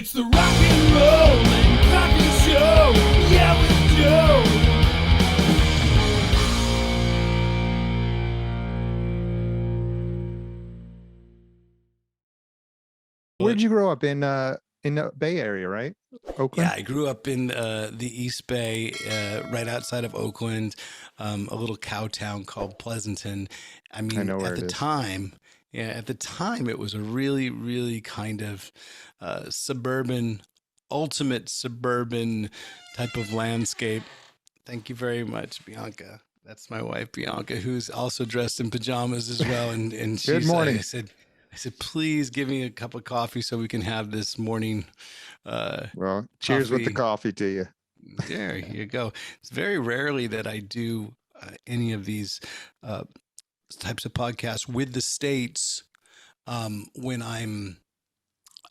It's the rock and roll and coffee show. Yeah, with Joe. Where'd you grow up in the Bay Area, right? Oakland? Yeah, I grew up in the East Bay, right outside of Oakland, a little cow town called Pleasanton. I mean, know where at the it is. time, it was a really, really kind of suburban, ultimate suburban type of landscape. Thank you very much, Bianca. That's my wife, Bianca, who's also dressed in pajamas as well. And Good morning. I said, please give me a cup of coffee so we can have this morning. Well, cheers with the coffee to you. There you go. It's very rarely that I do any of these types of podcasts with the States when I'm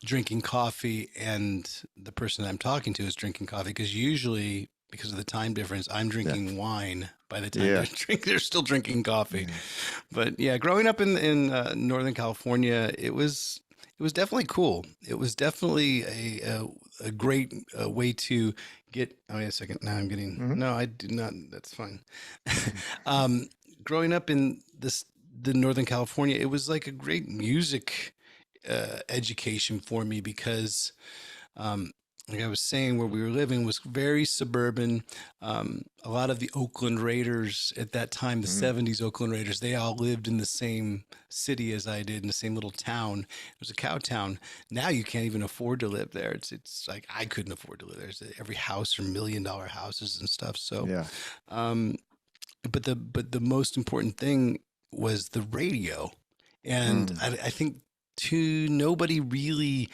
drinking coffee and the person I'm talking to is drinking coffee, because usually, because of the time difference, I'm drinking wine by the time they're still drinking coffee. But yeah, growing up in Northern California, it was definitely cool. It was definitely a great way to get. Oh, wait a second. Now I'm getting. No, I did not. That's fine. Growing up in the Northern California, it was like a great music education for me because, like I was saying, where we were living was very suburban. A lot of the Oakland Raiders at that time, the 70s Oakland Raiders, they all lived in the same city as I did, in the same little town. It was a cow town. Now you can't even afford to live there. It's like I couldn't afford to live there. Every house are $1 million houses and stuff. So, but the most important thing was the radio. And I think too, nobody really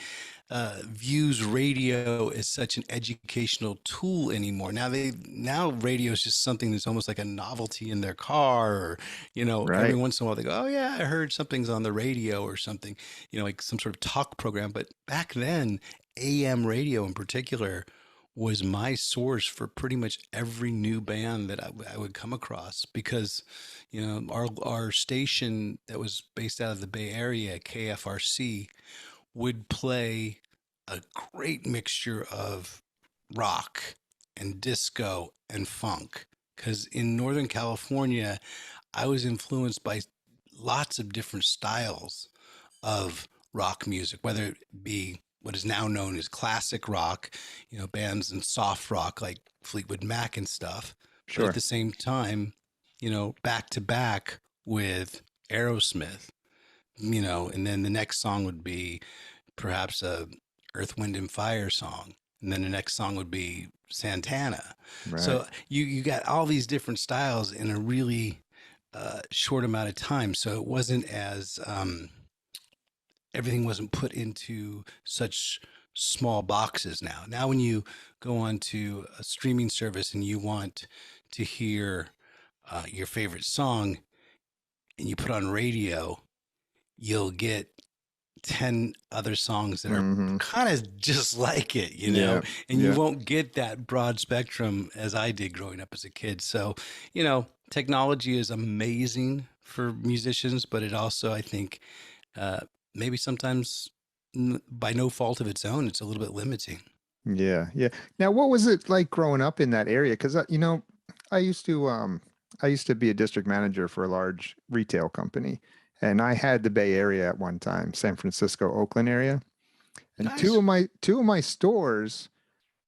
views radio as such an educational tool anymore. Now radio is just something that's almost like a novelty in their car, or every once in a while they go, oh yeah, I heard something's on the radio or something, like some sort of talk program. But back then, AM radio in particular was my source for pretty much every new band that I would come across, because our station that was based out of the Bay Area, KFRC, would play a great mixture of rock and disco and funk, because in Northern California I was influenced by lots of different styles of rock music, whether it be what is now known as classic rock, bands and soft rock like Fleetwood Mac and stuff. But at the same time, back to back with Aerosmith, and then the next song would be perhaps a Earth, Wind and Fire song. And then the next song would be Santana. Right. So you got all these different styles in a really short amount of time. So it wasn't as, everything wasn't put into such small boxes now. Now, when you go on to a streaming service and you want to hear your favorite song and you put on radio, you'll get 10 other songs that are kind of just like it, and you won't get that broad spectrum as I did growing up as a kid. So, technology is amazing for musicians, but it also, I think, maybe sometimes by no fault of its own, it's a little bit limiting. Yeah. Now, what was it like growing up in that area? Because I used to be a district manager for a large retail company, and I had the Bay Area at one time, San Francisco, Oakland area, and nice. two of my stores,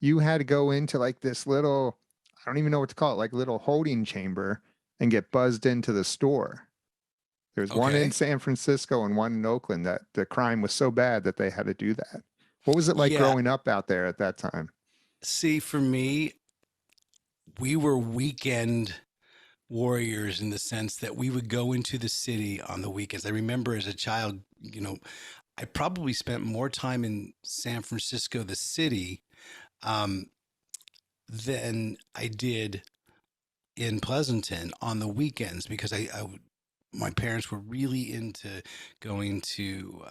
you had to go into like this little, I don't even know what to call it, like little holding chamber, and get buzzed into the store. There's one in San Francisco and one in Oakland. That the crime was so bad that they had to do that. What was it like growing up out there at that time? See, for me, we were weekend warriors in the sense that we would go into the city on the weekends. I remember as a child, I probably spent more time in San Francisco, the city, than I did in Pleasanton on the weekends, because my parents were really into going to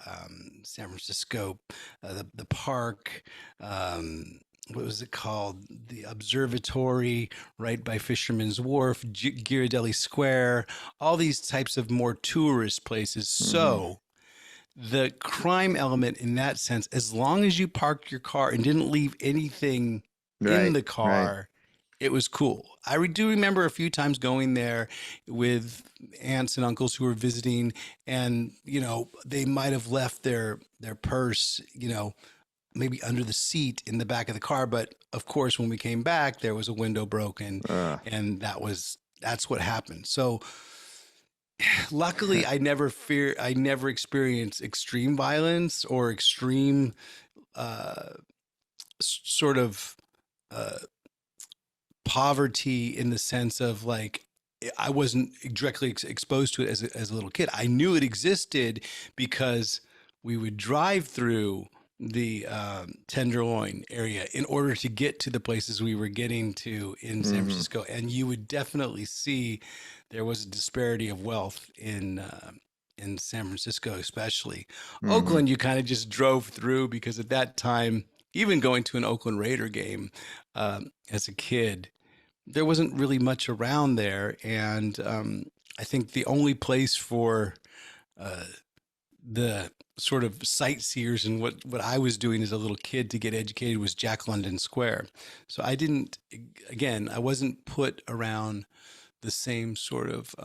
San Francisco, the park, what was it called? The observatory right by Fisherman's Wharf, Ghirardelli Square, all these types of more tourist places. So the crime element in that sense, as long as you parked your car and didn't leave anything in Right. the Right. car, it was cool. Do remember a few times going there with aunts and uncles who were visiting, and they might have left their purse, maybe under the seat in the back of the car. But of course, when we came back, there was a window broken, Uh, and that's what happened. So luckily, I never experienced extreme violence or extreme uh, sort of uh, poverty in the sense of like I wasn't directly exposed to it as a little kid. I knew it existed because we would drive through the Tenderloin area in order to get to the places we were getting to in San Francisco, and you would definitely see there was a disparity of wealth in San Francisco, especially. Oakland. You kind of just drove through because at that time, even going to an Oakland Raider game as a kid, there wasn't really much around there. And I think the only place for the sort of sightseers and what I was doing as a little kid to get educated was Jack London Square. So I wasn't put around the same sort of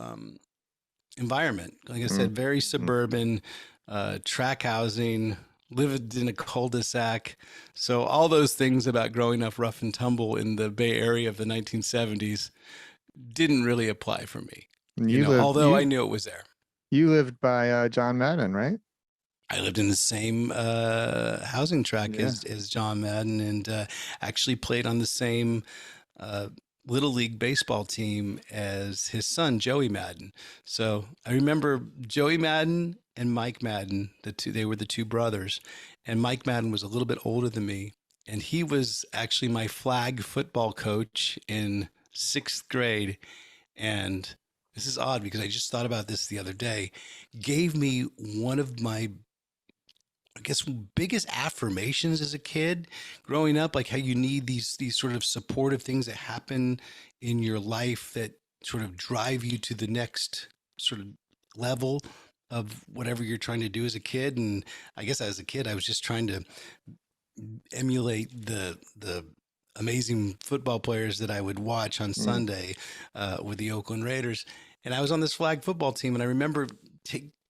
environment. Like I said, very suburban, track housing, lived in a cul-de-sac. So all those things about growing up rough and tumble in the Bay Area of the 1970s didn't really apply for me. Although I knew it was there. You lived by John Madden, right? I lived in the same housing tract as John Madden, and actually played on the same Little League baseball team as his son, Joey Madden. So I remember Joey Madden and Mike Madden, they were the two brothers. And Mike Madden was a little bit older than me. And he was actually my flag football coach in 6th grade. And this is odd because I just thought about this the other day, gave me one of my, I guess, biggest affirmations as a kid growing up, like how you need these sort of supportive things that happen in your life that sort of drive you to the next sort of level of whatever you're trying to do as a kid. And I guess as a kid, I was just trying to emulate the amazing football players that I would watch on Sunday with the Oakland Raiders. And I was on this flag football team, and I remember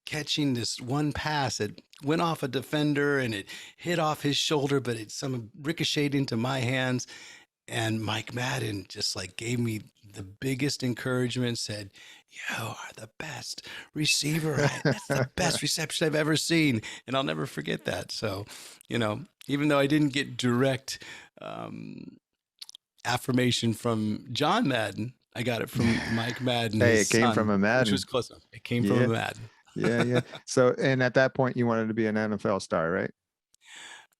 catching this one pass that went off a defender and it hit off his shoulder, but it some ricocheted into my hands. And Mike Madden just like gave me the biggest encouragement, said, "You are the best receiver. That's the best reception I've ever seen." And I'll never forget that. So, even though I didn't get direct affirmation from John Madden, I got it from Mike Madden. Hey, his it came son, from a Madden. which was close enough. It came from a Madden. Yeah. So, and at that point, you wanted to be an NFL star, right?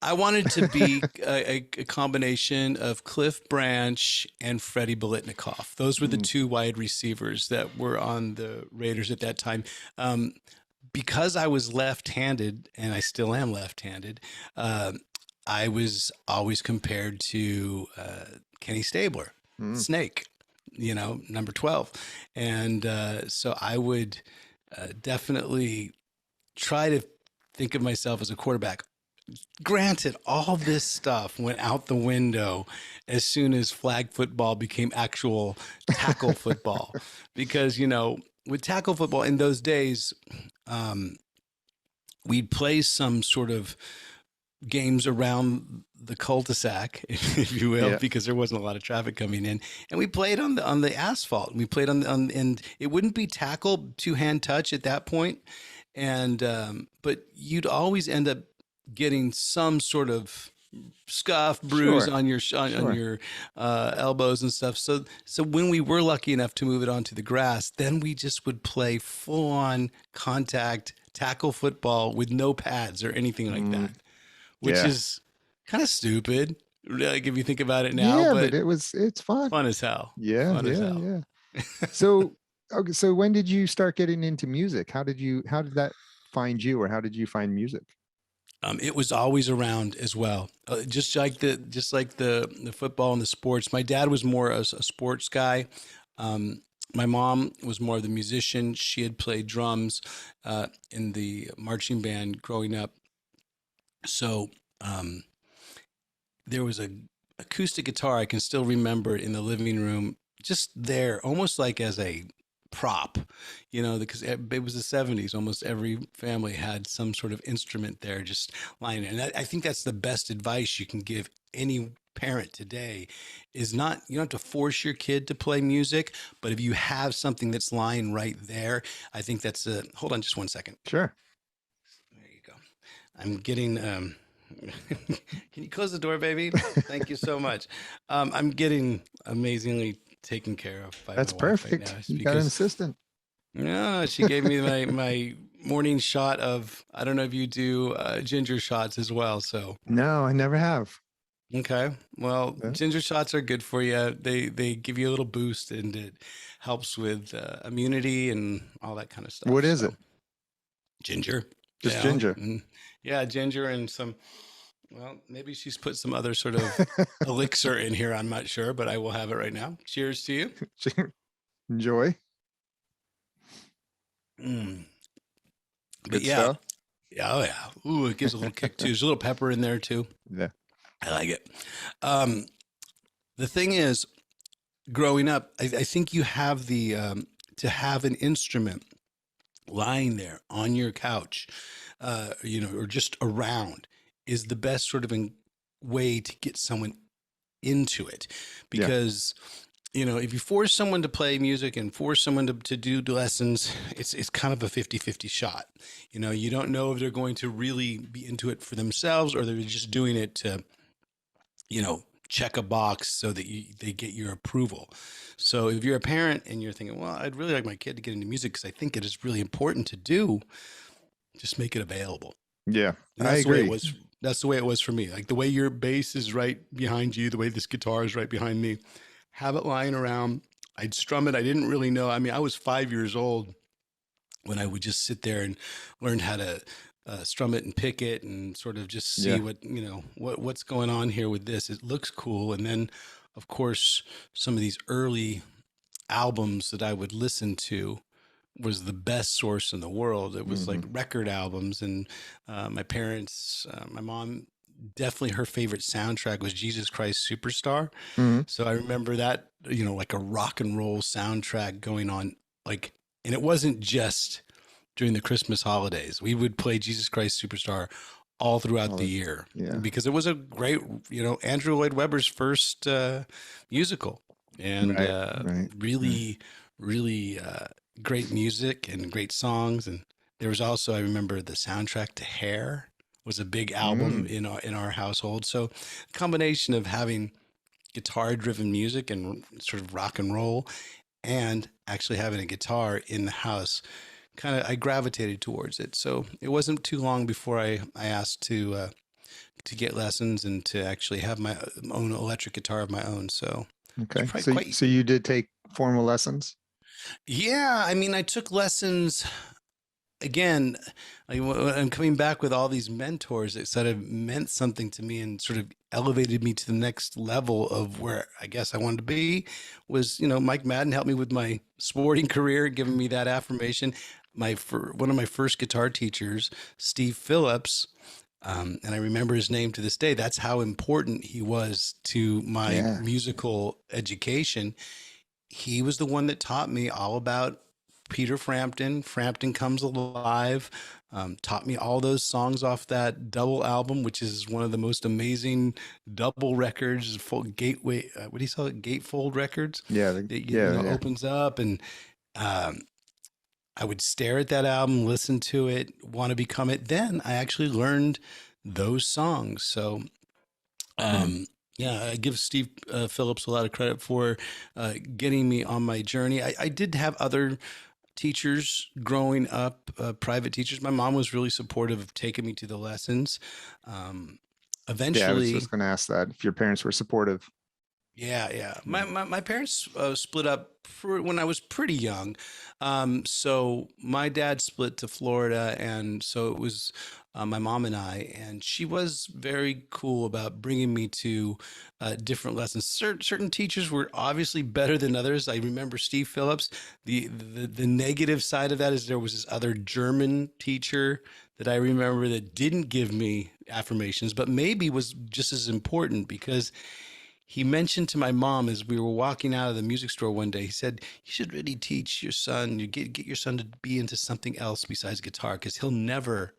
I wanted to be a combination of Cliff Branch and Freddie Biletnikoff. Those were the two wide receivers that were on the Raiders at that time. Because I was left-handed, and I still am left-handed, I was always compared to Kenny Stabler, Snake, number 12. And so I would definitely try to think of myself as a quarterback. Granted, all this stuff went out the window as soon as flag football became actual tackle football. Because, with tackle football in those days, we'd play some sort of games around the cul-de-sac, if you will, because there wasn't a lot of traffic coming in, and we played on the asphalt. We played and it wouldn't be tackle, two-hand touch at that point, and but you'd always end up getting some sort of scuff, bruise on your elbows and stuff. So when we were lucky enough to move it onto the grass, then we just would play full-on contact tackle football with no pads or anything like that, which is kind of stupid, like if you think about it now. Yeah, but it's fun. Fun as hell. Yeah. So when did you start getting into music? How did that find you, or how did you find music? It was always around as well, just like the football and the sports. My dad was more a sports guy. My mom was more of the musician. She had played drums in the marching band growing up. So there was a acoustic guitar I can still remember in the living room, just there, almost like as a prop, because it was the 70s. Almost every family had some sort of instrument there just lying there. And I think that's the best advice you can give any parent today is not, you don't have to force your kid to play music, but if you have something that's lying right there, I think that's hold on just one second. Sure. There you go. I'm getting, can you close the door, baby? Thank you so much. I'm getting amazingly taken care of by That's my wife perfect. right now. You got an assistant. No, she gave me my morning shot of, I don't know if you do ginger shots as well. So, No, I never have. okay. Well, Yeah. ginger shots are good for you. They give you a little boost and it helps with immunity and all that kind of stuff. What is it? Ginger. Just Yeah. ginger. Yeah, ginger and some, well, maybe she's put some other sort of elixir in here. I'm not sure, but I will have it right now. Cheers to you. Enjoy. Mm. But Good yeah. stuff. Yeah, oh yeah. Ooh, it gives a little kick too. There's a little pepper in there too. Yeah. I like it. The thing is, growing up, I think you have the to have an instrument lying there on your couch, or just around, is the best sort of way to get someone into it, because if you force someone to play music and force someone to do lessons, it's kind of a 50-50 shot. You don't know if they're going to really be into it for themselves or they're just doing it to, check a box so that they get your approval. So if you're a parent and you're thinking, well, I'd really like my kid to get into music because I think it is really important to do, just make it available. Yeah, I agree. That's the way it was for me. Like the way your bass is right behind you, the way this guitar is right behind me, have it lying around. I'd strum it. I didn't really know. I mean, I was 5 years old when I would just sit there and learn how to strum it and pick it and sort of just see what's going on here with this. It looks cool. And then, of course, some of these early albums that I would listen to was the best source in the world. It was like record albums, and my parents, my mom, definitely her favorite soundtrack was Jesus Christ Superstar. So I remember that, like a rock and roll soundtrack going on, and it wasn't just during the Christmas holidays. We would play Jesus Christ Superstar all throughout the year because it was a great, Andrew Lloyd Webber's first musical, and really great music and great songs. And there was also, I remember the soundtrack to Hair was a big album in our household. So a combination of having guitar driven music and sort of rock and roll and actually having a guitar in the house, I gravitated towards it. So it wasn't too long before I asked to get lessons and to actually have my own electric guitar of my own. So okay. So you did take formal lessons? Yeah, I mean, I took lessons. Again, I'm coming back with all these mentors that sort of meant something to me and sort of elevated me to the next level of where I guess I wanted to be. Was, Mike Madden helped me with my sporting career, giving me that affirmation. One of my first guitar teachers, Steve Phillips, and I remember his name to this day. That's how important he was to my musical education. He was the one that taught me all about Peter Frampton, Frampton Comes Alive, taught me all those songs off that double album, which is one of the most amazing double records, gateway, what do you call it? Gatefold records. Yeah. Opens up, and I would stare at that album, listen to it, want to become it. Then I actually learned those songs. So, I give Steve Phillips a lot of credit for getting me on my journey. I did have other teachers growing up, private teachers. My mom was really supportive of taking me to the lessons. Eventually, I was just going to ask that if your parents were supportive. Yeah. Yeah. My parents split up when I was pretty young. So my dad split to Florida, and so it was my mom and I, and she was very cool about bringing me to different lessons. Certain teachers were obviously better than others. I remember Steve Phillips. The negative side of that is there was this other German teacher that I remember that didn't give me affirmations, but maybe was just as important because he mentioned to my mom as we were walking out of the music store one day, he said, you should really teach your son, you get your son to be into something else besides guitar, because he'll never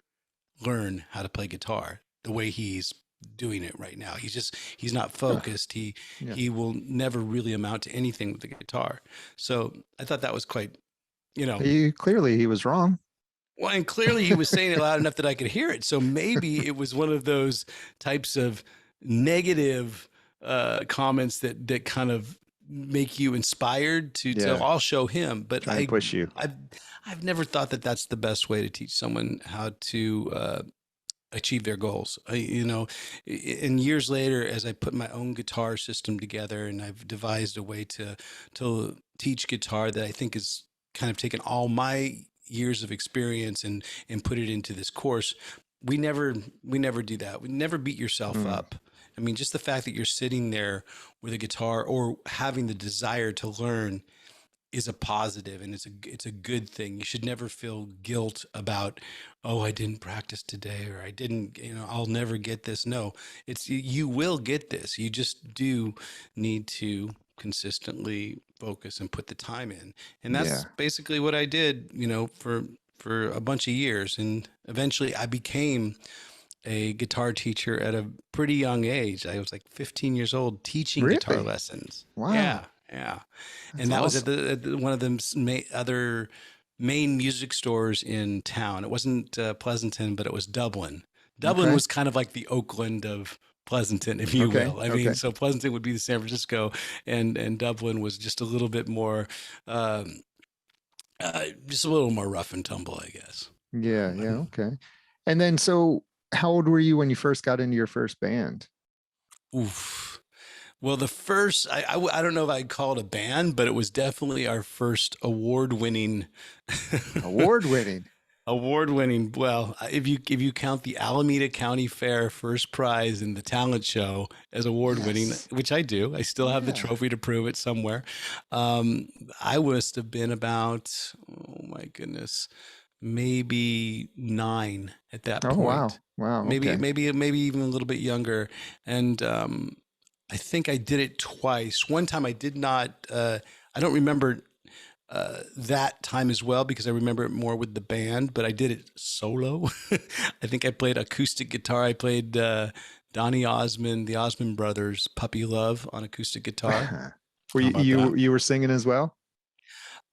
learn how to play guitar the way he's doing it right now. He's not Huh. focused. Yeah. He will never really amount to anything with the guitar. So I thought that was quite, you know, Clearly he was wrong. well, and clearly he was saying it loud enough that I could hear it. So maybe it was one of those types of negative comments that kind of make you inspired to Yeah. I'll show him. But Try and push you. I've never thought that that's the best way to teach someone how to achieve their goals. And years later, as I put my own guitar system together, and I've devised a way to teach guitar that I think is kind of taken all my years of experience and put it into this course. We never do that. We never beat yourself up. I mean, just the fact that you're sitting there with a guitar or having the desire to learn is a positive, and it's a good thing. You should never feel guilt about, oh, I didn't practice today, or I didn't, I'll never get this. No, you will get this. You just do need to consistently focus and put the time in. And that's basically what I did, for a bunch of years. And eventually I became a guitar teacher at a pretty young age. I was like 15 years old teaching guitar Really? lessons. Wow. Yeah. That's And that was awesome. at one of the other main music stores in town. It wasn't Pleasanton, but it was Dublin. Dublin Okay. was kind of like the Oakland of Pleasanton, if you Okay. will. I mean, so Pleasanton would be the San Francisco, and Dublin was just a little bit more, just a little more rough and tumble, I guess. Yeah. Okay. And then, so how old were you when you first got into your first band? Oof. Well, the first, I don't know if I'd call it a band, but it was definitely our first award-winning. Award-winning. Well, if you count the Alameda County Fair first prize in the talent show as award-winning, which I do, I still have the trophy to prove it somewhere. I must have been about, oh my goodness, maybe 9 at that point. Oh, wow. Okay. Maybe even a little bit younger. And I think I did it twice. One time I did not. I don't remember that time as well because I remember it more with the band. But I did it solo. I think I played acoustic guitar. I played Donny Osmond, the Osmond Brothers, "Puppy Love" on acoustic guitar. Were you were singing as well?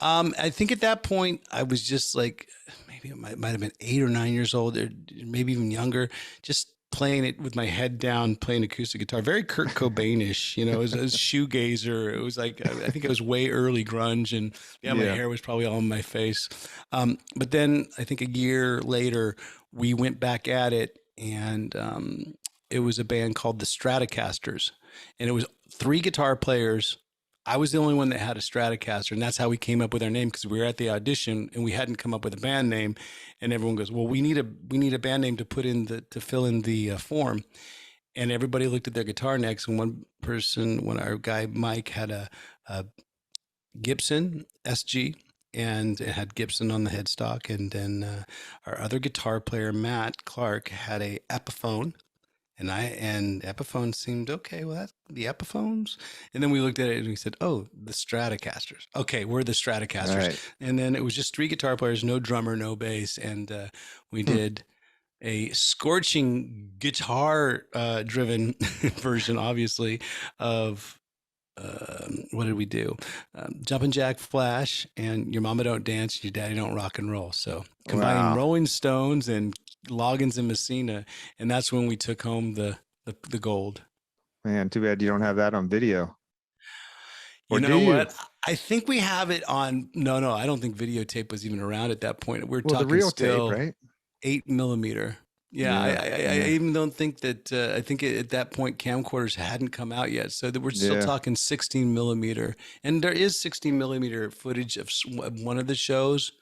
I think at that point I was just like, maybe it might have been 8 or 9 years old, or maybe even younger, just playing it with my head down, playing acoustic guitar, very Kurt Cobain-ish, it was shoegazer. It was like, I think it was way early grunge, and my hair was probably all in my face. But then I think a year later we went back at it, and it was a band called the Stratocasters, and it was 3 guitar players. I was the only one that had a Stratocaster, and that's how we came up with our name, because we were at the audition and we hadn't come up with a band name, and everyone goes, "Well, we need a band name to put in to fill in the form," and everybody looked at their guitar necks, and our guy Mike had a Gibson SG, and it had Gibson on the headstock, and then our other guitar player Matt Clark had a Epiphone. And Epiphone seemed okay. Well, that's the Epiphones. And then we looked at it and we said, "Oh, the Stratocasters." Okay, we're the Stratocasters. Right. And then it was just 3 guitar players, no drummer, no bass, and we did a scorching guitar driven version, obviously, of what did we do? Jumpin' Jack Flash and Your Mama Don't Dance, Your Daddy Don't Rock and Roll. So combining Rolling Stones and Loggins and Messina, and that's when we took home the gold. Man, too bad you don't have that on video. You know what? I think we have it on. No, I don't think videotape was even around at that point. We're talking the real still tape, right? 8mm. Yeah, Yeah, I yeah, even don't think that I think at that point camcorders hadn't come out yet, so that we're still yeah. talking 16 millimeter, and there is 16 millimeter footage of one of the shows.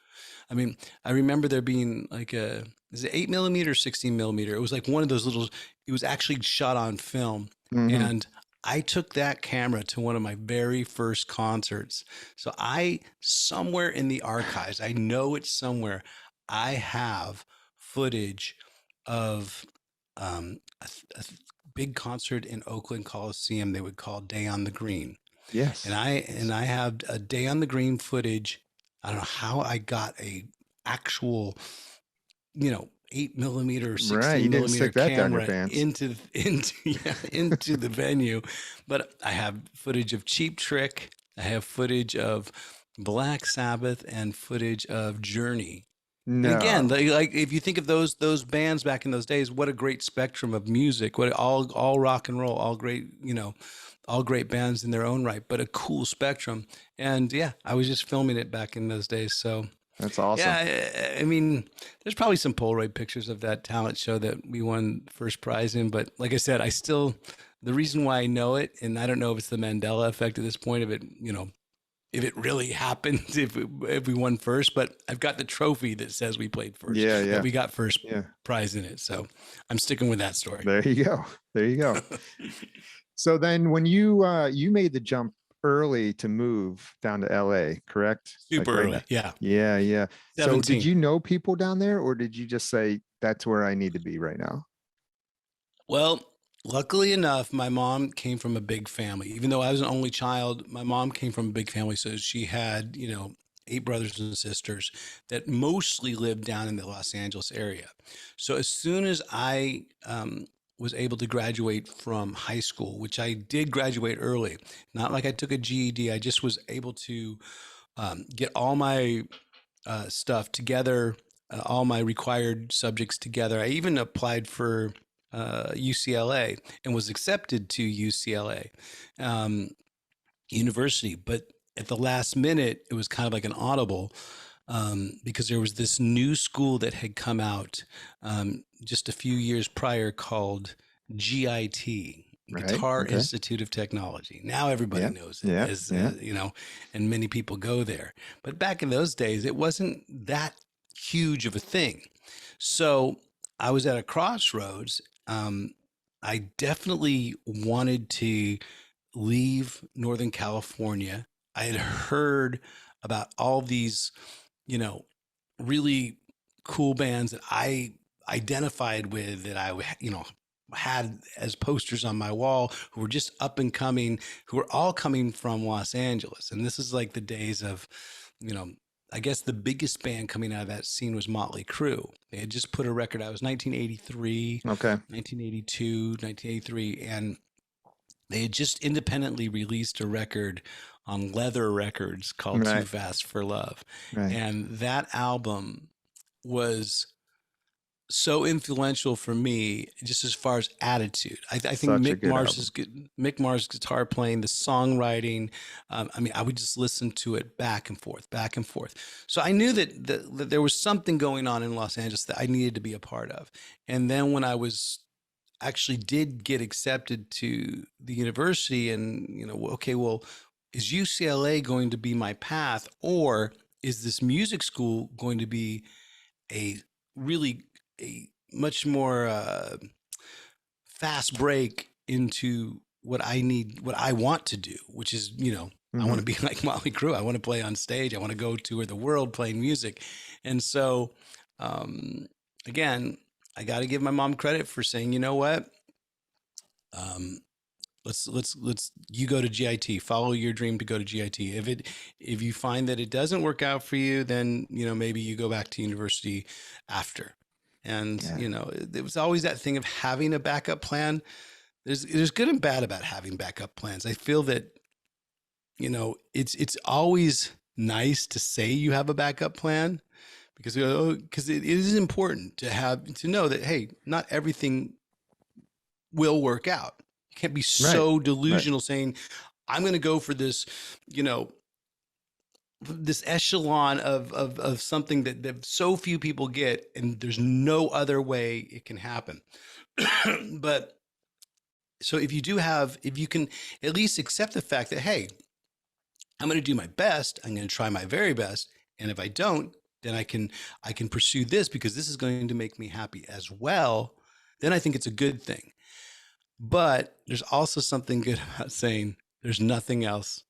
I mean, I remember there being like a is it 8 millimeter, 16 millimeter? It was like one of those little. It was actually shot on film, Hmm. and I took that camera to one of my very first concerts. So I somewhere in the archives, I know it's somewhere. I have footage of a big concert in Oakland Coliseum. They would call Day on the Green, and Yes. I have a Day on the Green footage. I don't know how I got a actual, 8 millimeter or Right. You 16 didn't millimeter stick that down your camera pants. into yeah, into the venue. But I have footage of Cheap Trick. I have footage of Black Sabbath and footage of Journey. And again, No. like if you think of those bands back in those days, what a great spectrum of music. What all rock and roll, all great, all great bands in their own right, but a cool spectrum. And yeah, I was just filming it back in those days. So That's awesome. yeah, I mean, there's probably some Polaroid pictures of that talent show that we won first prize in. But like I said, the reason why I know it, and I don't know if it's the Mandela effect at this point of it, if it really happened, if we won first, but I've got the trophy that says we played first, Yeah, that yeah, we got first yeah. prize in it. So I'm sticking with that story. There you go. There you go. So then when you made the jump early to move down to LA, correct? Like Super right early. now. Yeah. Yeah, yeah. So did 17. you know people down there or did you just say that's where I need to be right now? Well, luckily enough, my mom came from a big family. Even though I was an only child, my mom came from a big family. So she had, 8 brothers and sisters that mostly lived down in the Los Angeles area. So as soon as I was able to graduate from high school, which I did graduate early, not like I took a GED, I just was able to get all my stuff together, all my required subjects together. I even applied for UCLA and was accepted to UCLA University, but at the last minute, it was kind of like an audible because there was this new school that had come out just a few years prior called GIT. Right. Guitar Okay. Institute of Technology. Now everybody Yeah. knows it Yeah. as, Yeah. and many people go there. But back in those days, it wasn't that huge of a thing. So I was at a crossroads. I definitely wanted to leave Northern California. I had heard about all these, you know, really cool bands that I identified with that I, had as posters on my wall who were just up and coming, who were all coming from Los Angeles. And this is like the days of, you know, I guess the biggest band coming out of that scene was Motley Crue. They had just put a record out. It was 1983, Okay. 1982, 1983. And they had just independently released a record on Leather Records called Too Right. Fast for Love. Right. And that album was so influential for me, just as far as attitude. I think Such a good album. Mick Mars' guitar playing, the songwriting. I mean, I would just listen to it back and forth, back and forth. So I knew that there was something going on in Los Angeles that I needed to be a part of. And then when I was actually did get accepted to the university, and okay, well, is UCLA going to be my path, or is this music school going to be a really a much more fast break into what I need, what I want to do, which is, I want to be like Motley Crue. I want to play on stage. I want to go tour the world playing music. And so, again, I got to give my mom credit for saying, you know what? Let's you go to GIT, follow your dream to go to GIT. If you find that it doesn't work out for you, then, maybe you go back to university after. And, Yeah. it was always that thing of having a backup plan. There's good and bad about having backup plans. I feel that, it's always nice to say you have a backup plan because it is important to know that, hey, not everything will work out. You can't be Right. so Right. delusional saying, I'm going to go for this, this echelon of something that so few people get, and there's no other way it can happen. But so if you can at least accept the fact that, hey, I'm going to do my best. I'm going to try my very best. And if I don't, then I can pursue this because this is going to make me happy as well. Then I think it's a good thing. But there's also something good about saying there's nothing else.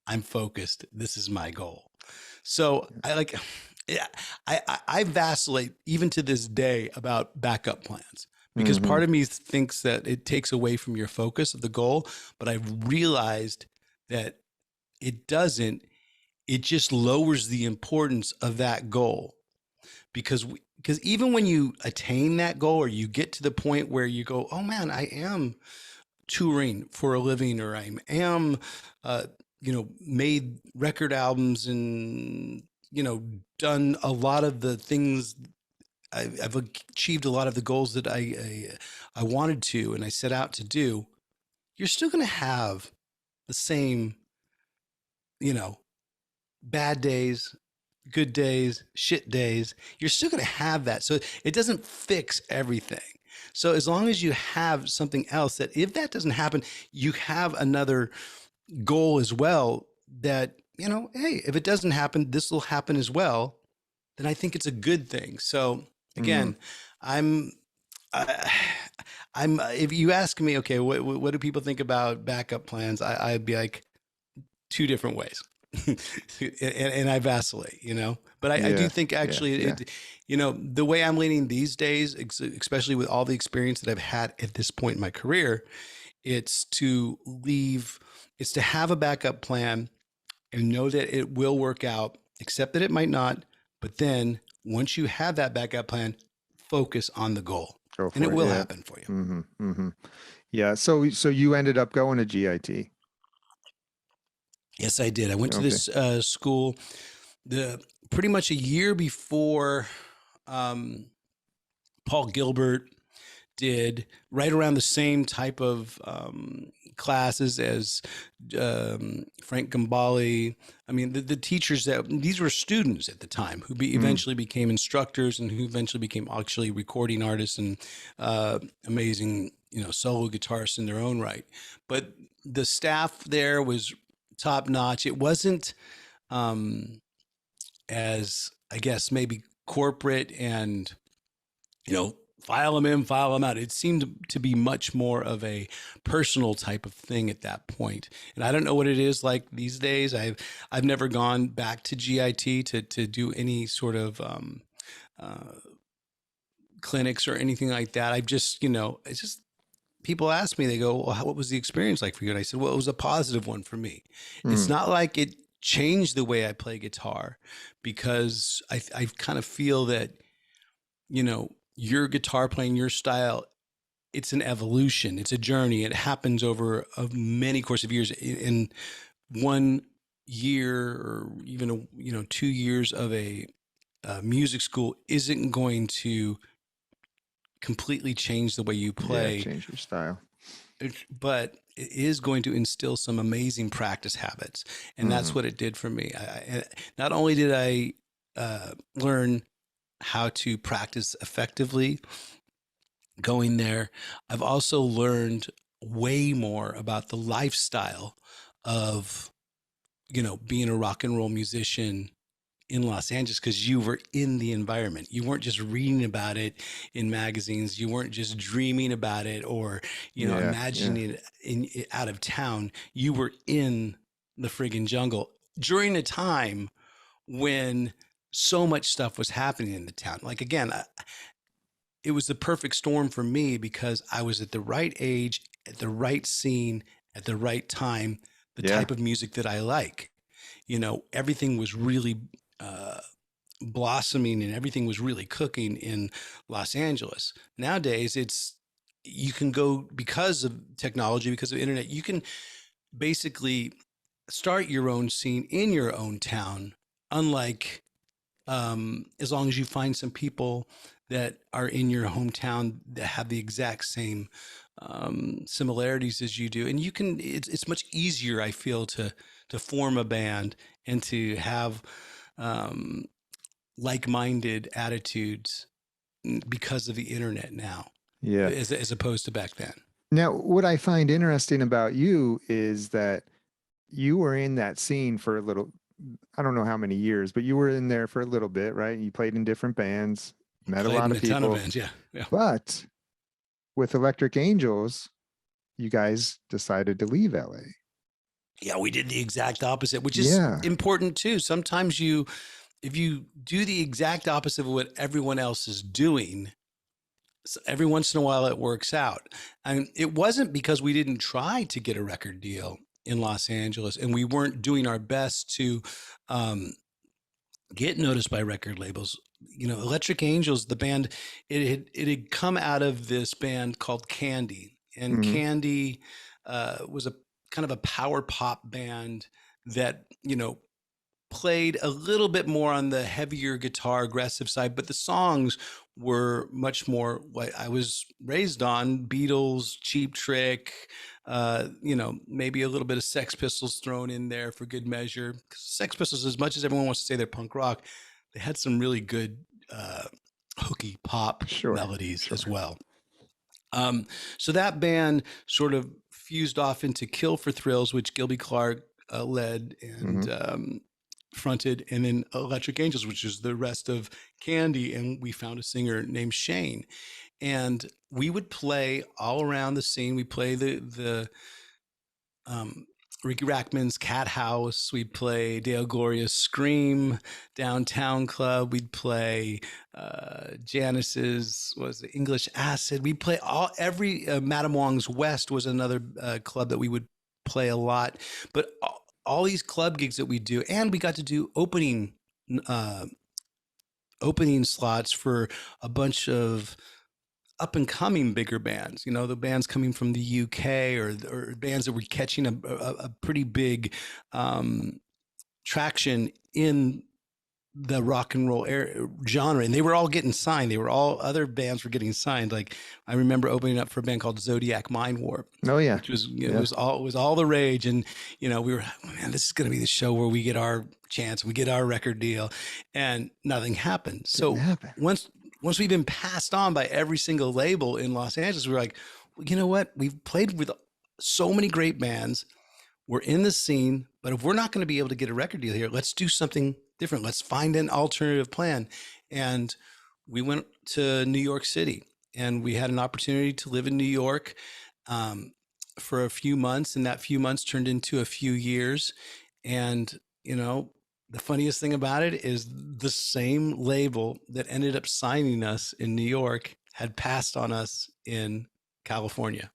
I'm focused. This is my goal. So I like, yeah, I vacillate even to this day about backup plans because part of me thinks that it takes away from your focus of the goal. But I've realized that it doesn't. It just lowers the importance of that goal because even when you attain that goal or you get to the point where you go, oh man, I am touring for a living, or I am, made record albums and, done a lot of the things. I've achieved a lot of the goals that I wanted to, and I set out to do. You're still going to have the same, bad days, good days, shit days. You're still going to have that. So it doesn't fix everything. So as long as you have something else that if that doesn't happen, you have another goal as well that, hey, if it doesn't happen, this will happen as well. Then I think it's a good thing. So again, I'm, I, if you ask me, okay, what do people think about backup plans? I'd be like 2 different ways. and I vacillate, but I do think actually, the way I'm leaning these days, especially with all the experience that I've had at this point in my career, it's to have a backup plan and know that it will work out, except that it might not. But then once you have that backup plan, focus on the goal and it will happen for you. Yeah. So you ended up going to GIT. Yes, I did. I went to this school pretty much a year before Paul Gilbert did, right around the same type of classes as Frank Gambale. I mean, the teachers these were students at the time who eventually became instructors and who eventually became actually recording artists and amazing, solo guitarists in their own right. But the staff there was top notch. It wasn't as, I guess, maybe corporate and, file them in, file them out. It seemed to be much more of a personal type of thing at that point. And I don't know what it is like these days. I've never gone back to GIT to do any sort of clinics or anything like that. I've just, it's just, people ask me, they go, well, what was the experience like for you? And I said, well, it was a positive one for me. It's not like it changed the way I play guitar, because I kind of feel that, your guitar playing, your style, it's an evolution. It's a journey. It happens over many course of years. In 1 year or even 2 years of a music school isn't going to completely change the way you play, change your style, but it is going to instill some amazing practice habits. And that's what it did for me. Not only did I learn how to practice effectively going there, I've also learned way more about the lifestyle of, being a rock and roll musician in Los Angeles, because you were in the environment. You weren't just reading about it in magazines. You weren't just dreaming about it or, imagining it out of town. You were in the friggin' jungle during a time when so much stuff was happening in the town. Like, again, it was the perfect storm for me because I was at the right age, at the right scene, at the right time, the type of music that I like. Everything was really blossoming and everything was really cooking in Los Angeles. Nowadays, you can go, because of technology, because of internet, you can basically start your own scene in your own town, unlike as long as you find some people that are in your hometown that have the exact same similarities as you do, and you can. It's much easier, I feel, to form a band and to have um, like-minded attitudes because of the internet now, Yeah. as opposed to back then. Now, what I find interesting about you is that you were in that scene for a little, I don't know how many years, but you were in there for a little bit, right? You played in different bands, met a Played lot in of a ton of people, bands, yeah, yeah. but with Electric Angels, you guys decided to leave LA. Yeah, we did the exact opposite, which is Yeah. important too. Sometimes if you do the exact opposite of what everyone else is doing, every once in a while it works out. And it wasn't because we didn't try to get a record deal in Los Angeles and we weren't doing our best to um, get noticed by record labels. Electric Angels, the band, it had come out of this band called Candy, and Mhm. Candy was a kind of a power pop band that played a little bit more on the heavier guitar, aggressive side, but the songs were much more what I was raised on: Beatles, Cheap Trick, maybe a little bit of Sex Pistols thrown in there for good measure. Sex Pistols, as much as everyone wants to say they're punk rock, they had some really good hooky pop Sure. melodies Sure. as well. So that band sort of fused off into Kill for Thrills, which Gilby Clarke led and fronted, and then Electric Angels, which is the rest of Candy. And we found a singer named Shane, and we would play all around the scene. We play the Ricky Rackman's Cat House. We'd play Dale Gloria's Scream, Downtown Club. We'd play Janice's English Acid. We'd play every Madame Wong's West was another club that we would play a lot. But all these club gigs that we do, and we got to do opening slots for a bunch of up and coming bigger bands, the bands coming from the UK or bands that were catching a pretty big traction in the rock and roll genre, and they were all getting signed. Other bands were getting signed. Like I remember opening up for a band called Zodiac Mind Warp. Oh yeah. Which was it was all the rage, and we were, man, this is going to be the show where we get our chance, we get our record deal, and nothing happened. So once we've been passed on by every single label in Los Angeles, we were like, well, you know what? We've played with so many great bands. We're in the scene, but if we're not going to be able to get a record deal here, let's do something different. Let's find an alternative plan. And we went to New York City, and we had an opportunity to live in New York for a few months, and that few months turned into a few years. And, the funniest thing about it is the same label that ended up signing us in New York had passed on us in California.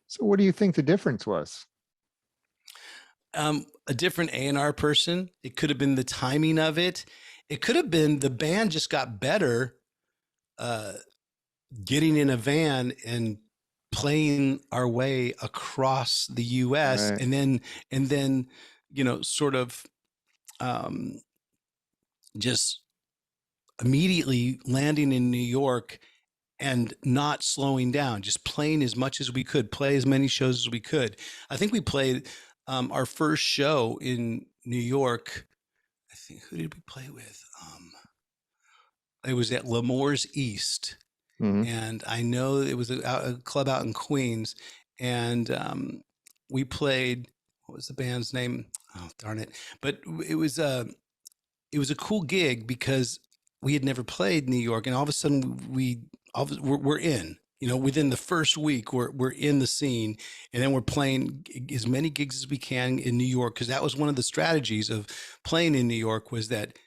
So what do you think the difference was? A different A&R person. It could have been the timing of it. It could have been the band just got better getting in a van and playing our way across the US, Right. and then sort of just immediately landing in New York and not slowing down, just playing as much as we could, play as many shows as we could. I think we played our first show in New York. I think, who did we play with? It was at L'Amour's East. And I know it was a club out in Queens, and we played. What was the band's name? Oh, darn it! But it was a cool gig because we had never played New York, and all of a sudden we're in. Within the first week, we're in the scene, and then we're playing as many gigs as we can in New York, because that was one of the strategies of playing in New York, was that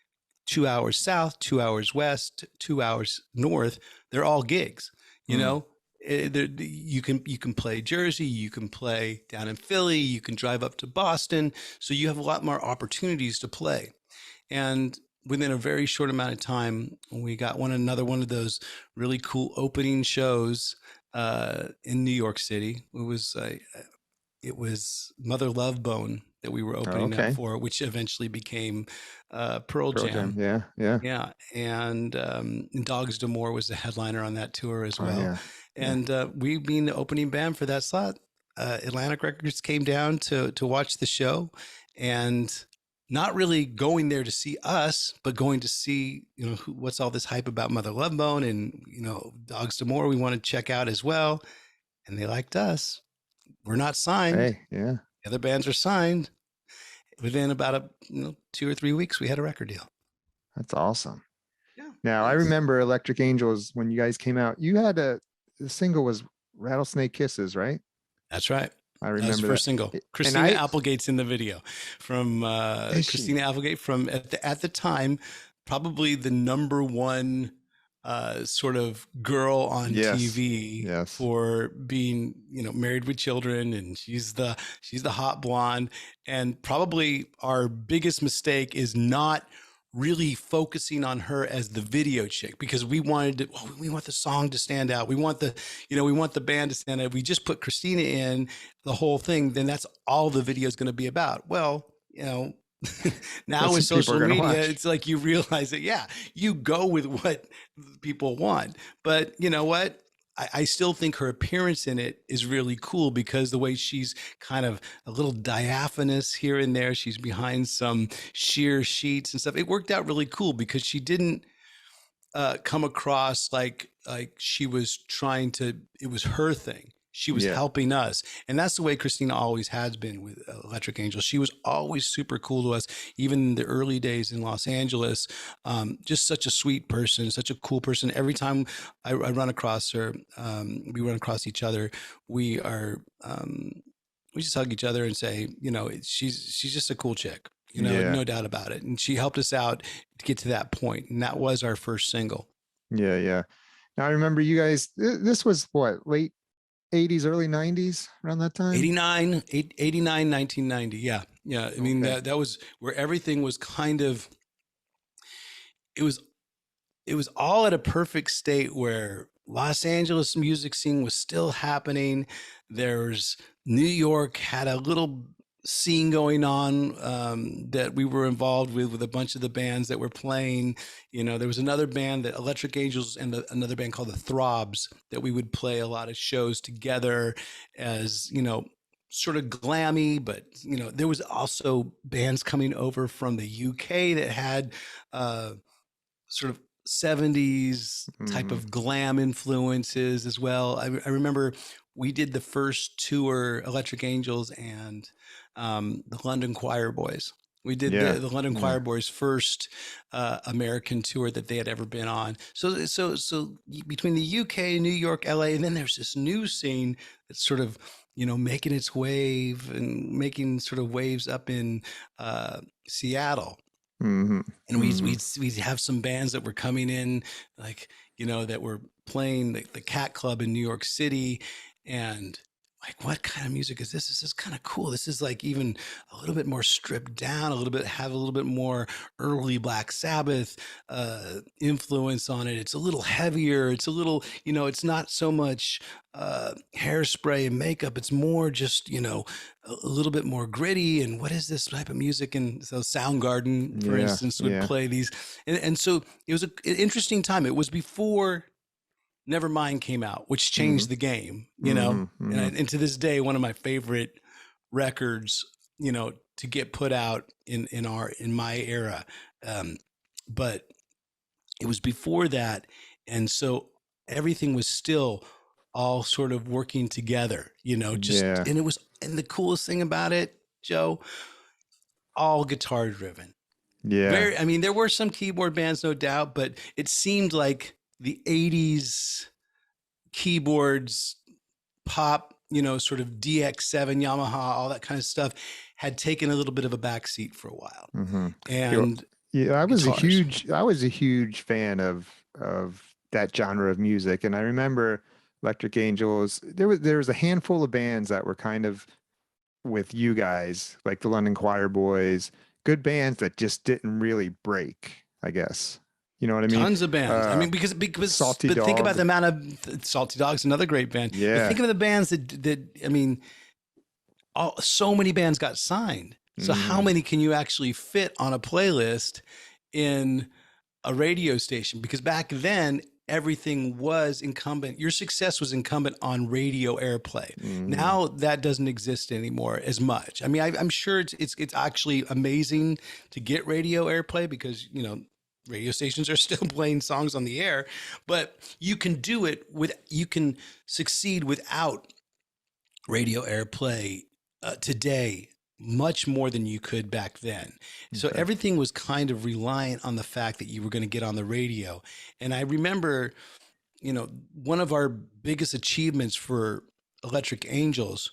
2 hours south, 2 hours west, 2 hours north, they're all gigs. You can play Jersey, you can play down in Philly, you can drive up to Boston, so you have a lot more opportunities to play. And within a very short amount of time, we got another one of those really cool opening shows in New York City. It was it was Mother Love Bone that we were opening up Okay. for, which eventually became Pearl Pearl Jam. Jam. Yeah. Yeah. Yeah, and Dogs D'Amour was the headliner on that tour as Oh, well. yeah. Yeah. And we being the opening band for that slot, Atlantic Records came down to watch the show, and not really going there to see us, but going to see, you know, what's all this hype about Mother Love Bone and, you know, Dogs D'Amour we want to check out as well. And they liked us. We're not signed. Hey. Yeah. The other bands are signed. Within about 2 or 3 weeks, we had a record deal. That's awesome. Yeah. Now I remember Electric Angels when you guys came out. You had the single was Rattlesnake Kisses, right? That's right. I That was remember the first single. And Christina Applegate's in the video from Is she? Christina Applegate from at the time, probably the number one sort of girl on Yes. TV Yes. for being, you know, married with children, and she's the hot blonde. And probably our biggest mistake is not really focusing on her as the video chick, because we wanted to, we want the song to stand out. We want we want the band to stand out. If we just put Christina in the whole thing, then that's all the video is going to be about. Well, you know, now with That's what people social are gonna media, watch. it's like you realize that, yeah, you go with what people want. But you know what? I still think her appearance in it is really cool, because the way she's kind of a little diaphanous here and there, she's behind some sheer sheets and stuff. It worked out really cool because she didn't come across like she was trying to, it was her thing. She was helping us. And that's the way Christina always has been with Electric Angel. She was always super cool to us, even in the early days in Los Angeles. Just such a sweet person, such a cool person. Every time I run across her, we run across each other, we just hug each other and say, you know, she's just a cool chick, you know, no doubt about it. And she helped us out to get to that point. And that was our first single. Yeah. Yeah. Now I remember you guys, this was what, late 80s, early 90s, around that time? 89, 1990. Yeah. Yeah. I mean, Okay. that was where everything was kind of, it was all at a perfect state where Los Angeles music scene was still happening. There's New York had a little scene going on that we were involved with a bunch of the bands that were playing. You know, there was another band, that Electric Angels, and another band called the Throbs, that we would play a lot of shows together as, you know, sort of glammy, but you know, there was also bands coming over from the UK that had sort of 70s type of glam influences as well. I remember we did the first tour, Electric Angels and the London Choir Boys. We did the London Choir Boys' first American tour that they had ever been on. So between the UK, New York, LA, and then there's this new scene that's sort of, you know, making its wave and making sort of waves up in Seattle. Mm-hmm. And we'd have some bands that were coming in, like, you know, that were playing the Cat Club in New York City, and like, what kind of music is this? This is kind of cool. This is like even a little bit more stripped down, a little bit more early Black Sabbath influence on it. It's a little heavier. It's a little, you know, it's not so much hairspray and makeup. It's more just, you know, a little bit more gritty. And what is this type of music? And so Soundgarden, for instance, would play these. And so it was an interesting time. It was before Nevermind came out, which changed the game, you know, and to this day, one of my favorite records, you know, to get put out in my era. But it was before that. And so everything was still all sort of working together, you know, and the coolest thing about it, Joe, all guitar driven. Yeah. I mean, there were some keyboard bands, no doubt, but it seemed like the 80s keyboards, pop, you know, sort of DX7, Yamaha, all that kind of stuff had taken a little bit of a backseat for a while. And I was a huge fan of that genre of music. And I remember Electric Angels, there was a handful of bands that were kind of with you guys, like the London Choir Boys, good bands that just didn't really break, I guess. You know what I mean? Tons of bands. I mean, because Salty but Dog. think about the amount of Salty Dog's another great band. Yeah. But think of the bands that I mean, so many bands got signed. So how many can you actually fit on a playlist in a radio station? Because back then everything was incumbent. Your success was incumbent on radio airplay. Now that doesn't exist anymore as much. I mean, I'm sure it's actually amazing to get radio airplay because, you know, radio stations are still playing songs on the air, but you can you can succeed without radio airplay today much more than you could back then. So everything was kind of reliant on the fact that you were going to get on the radio. And I remember, you know, one of our biggest achievements for Electric Angels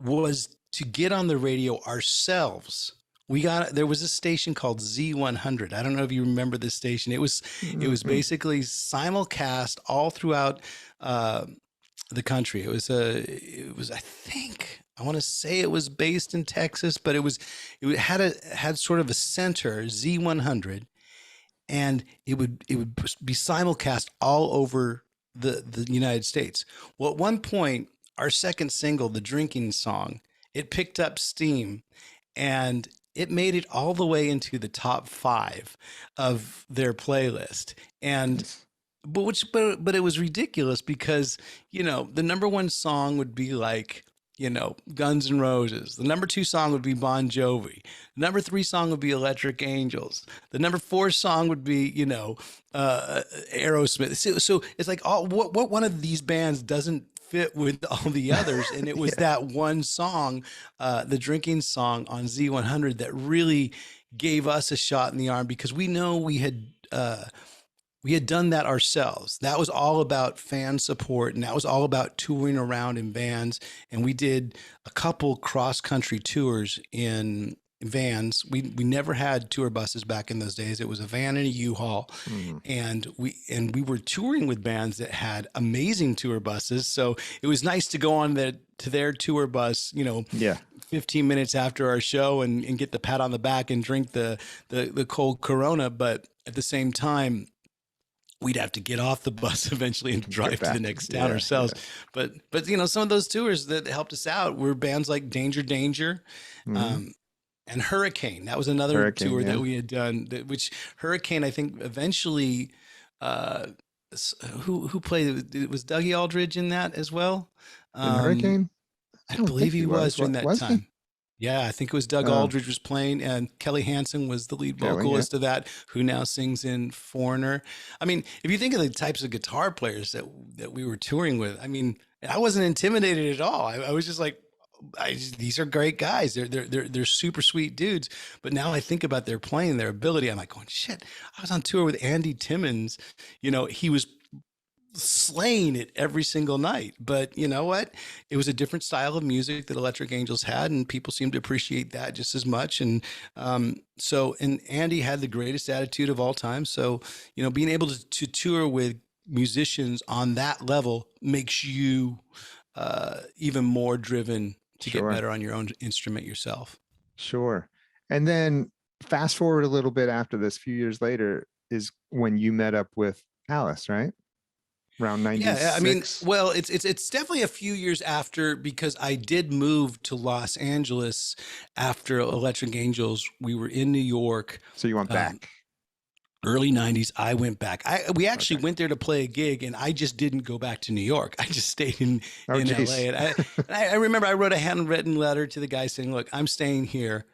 was to get on the radio ourselves. There was a station called Z100. I don't know if you remember this station. It was basically simulcast all throughout the country. It was I think, I want to say it was based in Texas, but it had sort of a center, Z100, and it would be simulcast all over the United States. Well, at one point, our second single, The Drinking Song, it picked up steam and it made it all the way into the top 5 of their playlist. And but it was ridiculous because, you know, the number 1 song would be like, you know, Guns N' Roses. The number 2 song would be Bon Jovi. The number 3 song would be Electric Angels. The number 4 song would be, you know, Aerosmith. So it's like, what one of these bands doesn't fit with all the others? And it was that one song, the Drinking Song on Z100, that really gave us a shot in the arm, because we know we had done that ourselves. That was all about fan support, and that was all about touring around in vans. And we did a couple cross-country tours in vans. We never had tour buses back in those days. It was a van and a U-Haul. And we were touring with bands that had amazing tour buses. So it was nice to go on to their tour bus, you know, 15 minutes after our show and get the pat on the back and drink the cold Corona. But at the same time, we'd have to get off the bus eventually and drive to the next town ourselves. But you know, some of those tours that helped us out were bands like Danger Danger, and Hurricane. That was another tour that we had done. Which Hurricane, I think, eventually, who played? It was Dougie Aldridge in that as well. Hurricane? I believe he was during that time. Yeah, I think it was Doug Aldridge was playing, and Kelly Hansen was the lead vocalist of that, who now sings in Foreigner. I mean, if you think of the types of guitar players that we were touring with, I mean, I wasn't intimidated at all. I was just like, these are great guys. They're super sweet dudes. But now I think about their playing, their ability. I'm like, going, shit, I was on tour with Andy Timmons. You know, he was slaying it every single night. But you know what? It was a different style of music that Electric Angels had, and people seemed to appreciate that just as much. And and Andy had the greatest attitude of all time. So, you know, being able to tour with musicians on that level makes you even more driven to get better on your own instrument yourself. Sure. And then fast forward a little bit after this, few years later, is when you met up with Alice, right? Around 96. Yeah, I mean, well, it's definitely a few years after, because I did move to Los Angeles after Electric Angels. We were in New York. So you went back. Early 90s, I went back. We actually went there to play a gig, and I just didn't go back to New York. I just stayed in LA. And I remember I wrote a handwritten letter to the guy saying, look, I'm staying here.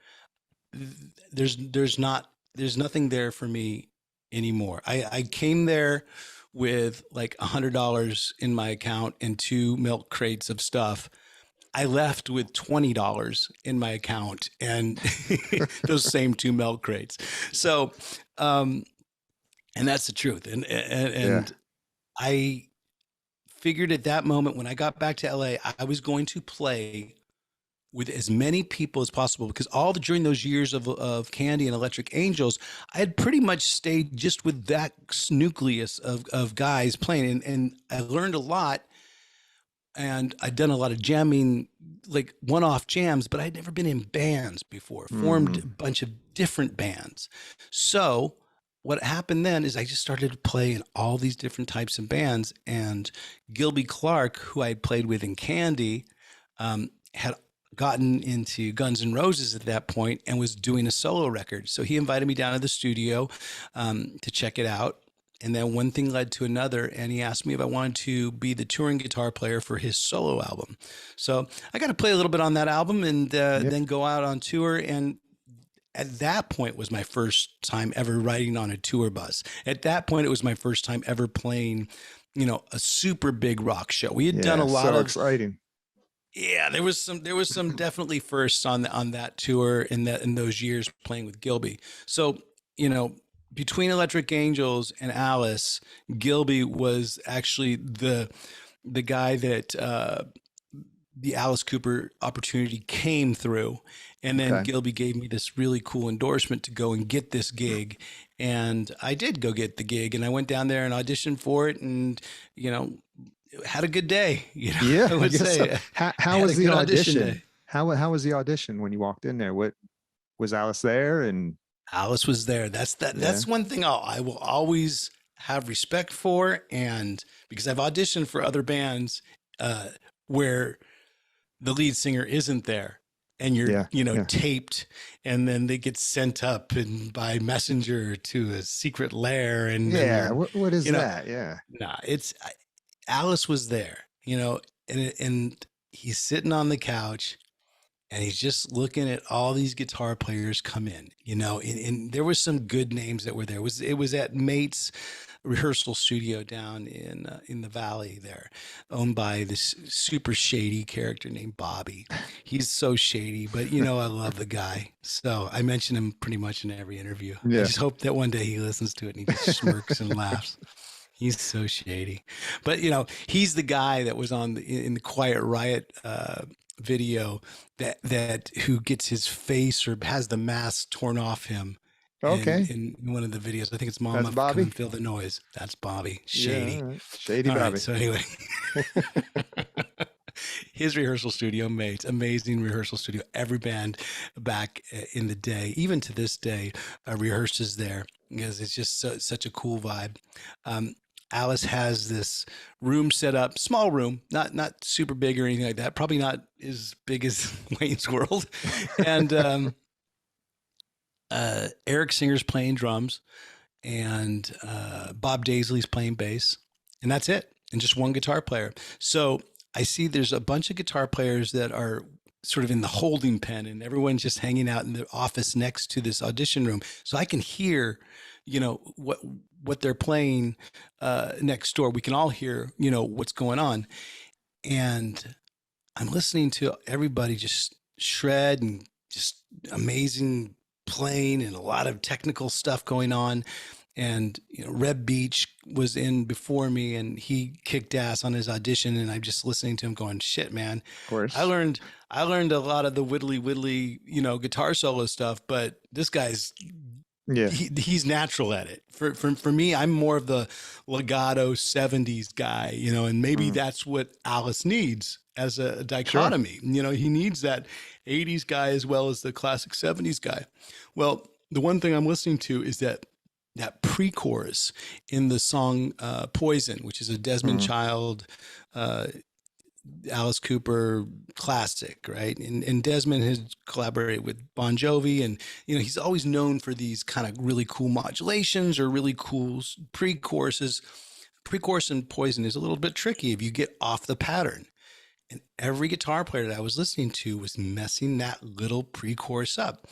There's nothing there for me anymore. I came there with like $100 in my account and 2 milk crates of stuff. I left with $20 in my account and those same 2 milk crates. So, and that's the truth. And I figured at that moment when I got back to LA, I was going to play with as many people as possible, because during those years of Candy and Electric Angels, I had pretty much stayed just with that nucleus of guys playing, and I learned a lot, and I'd done a lot of jamming, like one-off jams, but I'd never been in bands before, formed a bunch of different bands. So what happened then is I just started to play in all these different types of bands, and Gilby Clarke, who I played with in Candy, had gotten into Guns N' Roses at that point and was doing a solo record. So he invited me down to the studio to check it out. And then one thing led to another, and he asked me if I wanted to be the touring guitar player for his solo album. So I got to play a little bit on that album and then go out on tour. And at that point was my first time ever riding on a tour bus. At that point, it was my first time ever playing, a super big rock show. We had done a lot of exciting. Yeah, there was some definitely firsts on that tour in those years playing with Gilby. So, between Electric Angels and Alice, Gilby was actually the guy that the Alice Cooper opportunity came through. And then Gilby gave me this really cool endorsement to go and get this gig. And I did go get the gig, and I went down there and auditioned for it, and, had a good day. Yeah, I would say. So. How was the audition? How was the audition when you walked in there? What was Alice there? And Alice was there. That's one thing I will always have respect for, and because I've auditioned for other bands where the lead singer isn't there, and you're taped, and then they get sent up and by messenger to a secret lair, and what is that? Yeah, nah, Alice was there, and he's sitting on the couch. And he's just looking at all these guitar players come in, and there was some good names that were there. It was at Mate's rehearsal studio down in the valley there, owned by this super shady character named Bobby. He's so shady, but I love the guy. So I mention him pretty much in every interview. Yeah. I just hope that one day he listens to it and he just smirks and laughs. He's so shady, but he's the guy that was in the Quiet Riot video that who gets his face or has the mask torn off him. Okay. In one of the videos, I think it's Mama Bobby. Come Feel the Noise. That's Bobby. Shady. Yeah, right. Shady All Bobby. right, so anyway, his rehearsal studio, Mates, amazing rehearsal studio. Every band back in the day, even to this day, rehearses there because it's just such a cool vibe. Alice has this room set up, small room, not super big or anything like that. Probably not as big as Wayne's World. And Eric Singer's playing drums, and Bob Daisley's playing bass, and that's it. And just one guitar player. So I see there's a bunch of guitar players that are sort of in the holding pen, and everyone's just hanging out in the office next to this audition room. So I can hear, what they're playing next door. We can all hear, what's going on. And I'm listening to everybody just shred and just amazing playing and a lot of technical stuff going on. And, Reb Beach was in before me, and he kicked ass on his audition. And I'm just listening to him going, shit, man. Of course. I learned a lot of the whittly, guitar solo stuff, but this guy's, he's natural at it. For me, I'm more of the legato 70s guy, and maybe that's what Alice needs as a dichotomy. Sure. He needs that 80s guy as well as the classic 70s guy. Well, the one thing I'm listening to is that pre-chorus in the song Poison, which is a Desmond Child, Alice Cooper classic, right? And Desmond has collaborated with Bon Jovi, and he's always known for these kind of really cool modulations or really cool pre-choruses. Pre-chorus in Poison is a little bit tricky if you get off the pattern. And every guitar player that I was listening to was messing that little pre-chorus up.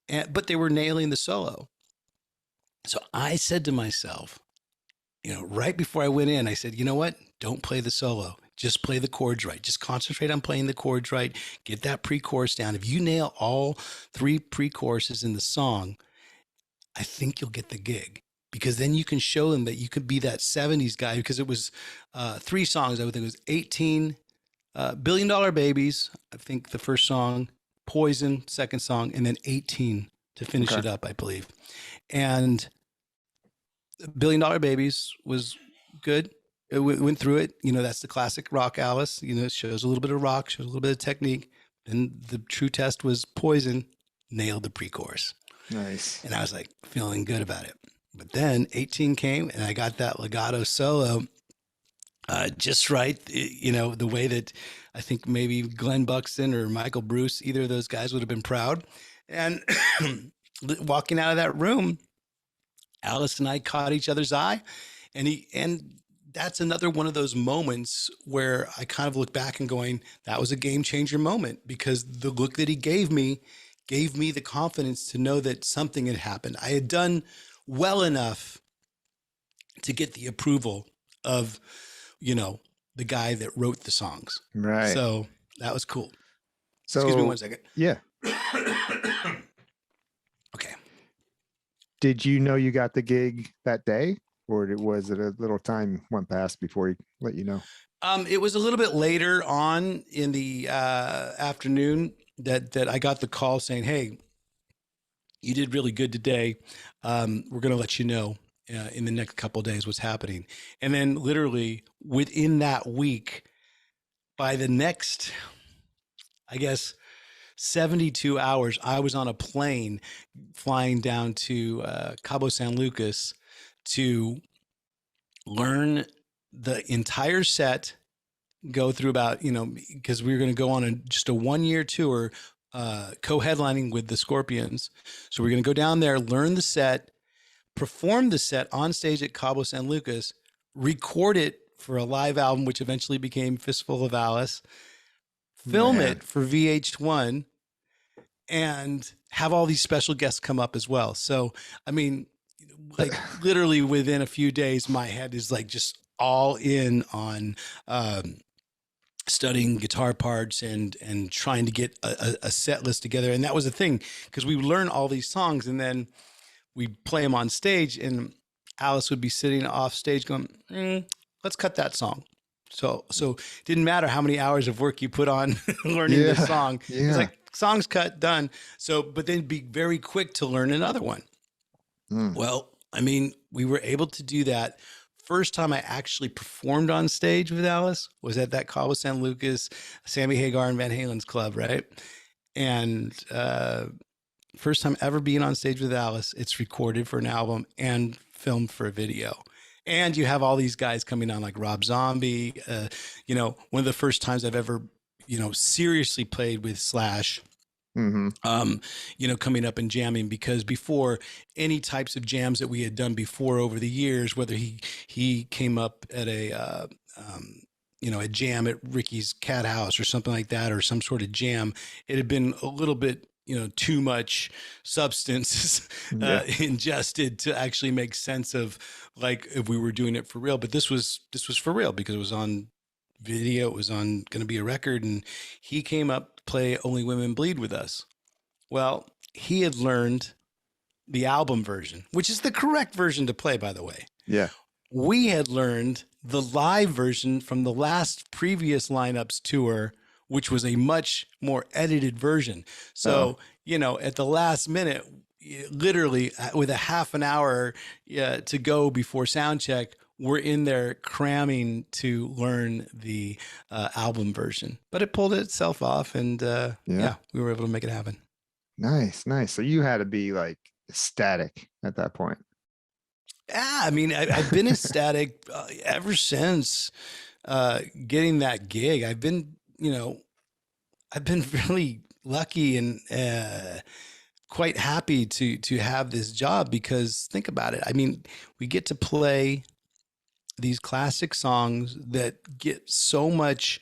But they were nailing the solo. So I said to myself, right before I went in, I said, you know what? Don't play the solo. Just play the chords right. Just concentrate on playing the chords right. Get that pre-chorus down. If you nail all 3 pre-choruses in the song, I think you'll get the gig, because then you can show them that you could be that 70s guy, because it was 3 songs. I would think it was 18, Billion Dollar Babies, I think the first song, Poison, second song, and then 18 to finish it up, I believe. And Billion Dollar Babies was good. It went through it. That's the classic rock Alice. It shows a little bit of rock, shows a little bit of technique. Then the true test was Poison, nailed the pre-chorus. Nice. And I was like feeling good about it. But then 18 came, and I got that legato solo, just right. The way that I think maybe Glenn Buxton or Michael Bruce, either of those guys would have been proud. And walking out of that room, Alice and I caught each other's eye, and that's another one of those moments where I kind of look back and going, that was a game changer moment, because the look that he gave me the confidence to know that something had happened. I had done well enough to get the approval of, the guy that wrote the songs. Right. So that was cool. So, Excuse me 1 second. Yeah. Okay. Did you know you got the gig that day, or was it a little time went past before he let you know? It was a little bit later on in the afternoon that I got the call saying, "Hey, you did really good today. We're going to let you know in the next couple of days what's happening." And then literally within that week, by the next, I guess, 72 hours, I was on a plane flying down to Cabo San Lucas to learn the entire set, go through about, because we were going to go on just a 1-year tour, co-headlining with the Scorpions. So we're going to go down there, learn the set, perform the set on stage at Cabo San Lucas, record it for a live album, which eventually became Fistful of Alice, film it for VH1, and have all these special guests come up as well. So, I mean, like literally within a few days, my head is like just all in on studying guitar parts and trying to get a set list together. And that was the thing, because we would learn all these songs and then we'd play them on stage, and Alice would be sitting off stage going, let's cut that song. So it didn't matter how many hours of work you put on learning this song. Yeah. It's like, song's cut, done. So, but then be very quick to learn another one. Well, I mean, we were able to do that. First time I actually performed on stage with Alice was at that Cabo San Lucas, Sammy Hagar and Van Halen's club, right? And first time ever being on stage with Alice. It's recorded for an album and filmed for a video. And you have all these guys coming on like Rob Zombie. One of the first times I've ever, seriously played with Slash. Coming up and jamming, because before, any types of jams that we had done before over the years, whether he came up at a jam at Ricky's Cat House or something like that, or some sort of jam, it had been a little bit, too much substance ingested to actually make sense of like if we were doing it for real. But this was for real, because it was on video, it was on going to be a record, and he came up to play Only Women Bleed with us. Well, he had learned the album version, which is the correct version to play, by the way. Yeah. We had learned the live version from the last previous lineups tour, which was a much more edited version. So, at the last minute, literally with a half an hour to go before sound check, we're in there cramming to learn the album version. But it pulled itself off, and we were able to make it happen. Nice. So you had to be like ecstatic at that point. Yeah, I mean, I've been ecstatic ever since getting that gig. I've been really lucky and quite happy to have this job, because think about it. I mean, we get to play these classic songs that get so much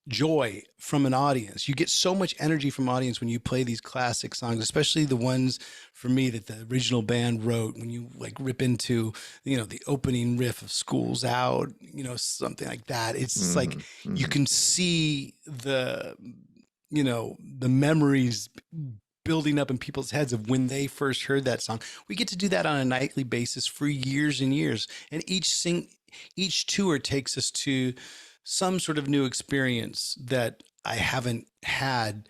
joy from an audience. You get so much energy from audience when you play these classic songs, especially the ones for me that the original band wrote. When you like rip into, the opening riff of School's Out, something like that. It's like you can see the memories building up in people's heads of when they first heard that song. We get to do that on a nightly basis for years and years. And each tour takes us to some sort of new experience that I haven't had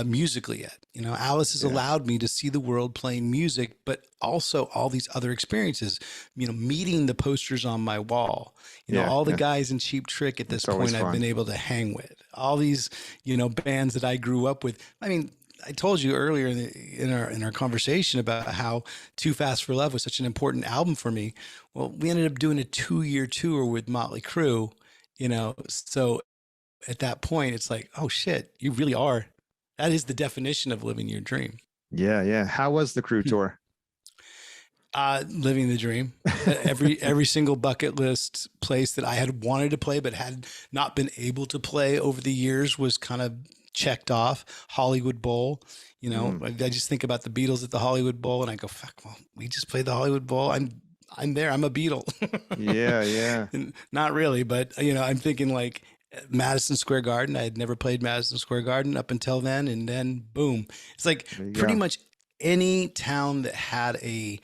musically yet. Alice has allowed me to see the world playing music, but also all these other experiences, meeting the posters on my wall, all the guys in Cheap Trick at this point I've been able to hang with, all these, bands that I grew up with. I mean, I told you earlier in our conversation about how Too Fast for Love was such an important album for me. Well, we ended up doing a 2-year tour with Motley Crue, so at that point it's like, oh shit, you really are. That is the definition of living your dream. Yeah, yeah. How was the crew tour? Living the dream. Every single bucket list place that I had wanted to play but had not been able to play over the years was kind of checked off. Hollywood Bowl, I just think about the Beatles at the Hollywood Bowl and I go, fuck, well, we just played the Hollywood Bowl. I'm there. I'm a Beatle. Yeah, yeah. Not really, but I'm thinking like Madison Square Garden. I had never played Madison Square Garden up until then. And then boom, it's like pretty much any town that had a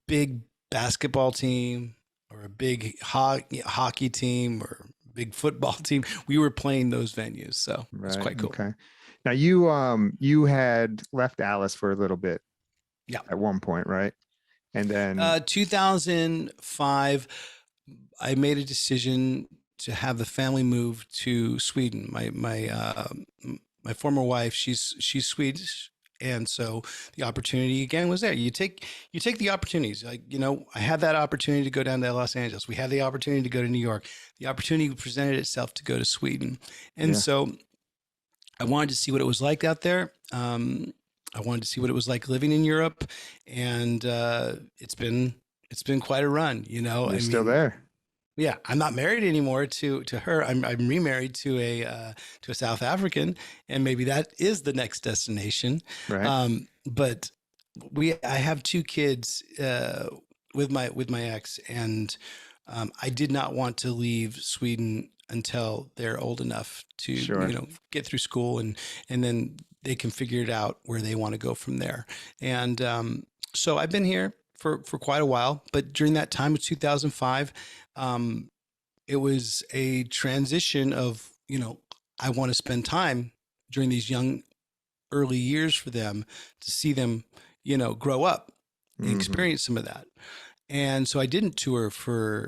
big basketball team or a big hockey team or big football team, we were playing those venues. So it's quite cool. Okay. Now you had left Alice for a little bit. Yeah. At one point, right? And then 2005, I made a decision to have the family move to Sweden. My former wife, she's Swedish. And so the opportunity again was there. You take the opportunities. Like, I had that opportunity to go down to Los Angeles. We had the opportunity to go to New York. The opportunity presented itself to go to Sweden. And so I wanted to see what it was like out there. I wanted to see what it was like living in Europe. And it's been quite a run, You're still there. Yeah, I'm not married anymore to her. I'm remarried to a South African, and maybe that is the next destination. Right. But I have 2 kids with my ex, and I did not want to leave Sweden until they're old enough to get through school, and then they can figure it out where they want to go from there. And so I've been here for quite a while, but during that time of 2005, it was a transition of, I want to spend time during these young early years for them to see them, grow up and experience some of that. And so I didn't tour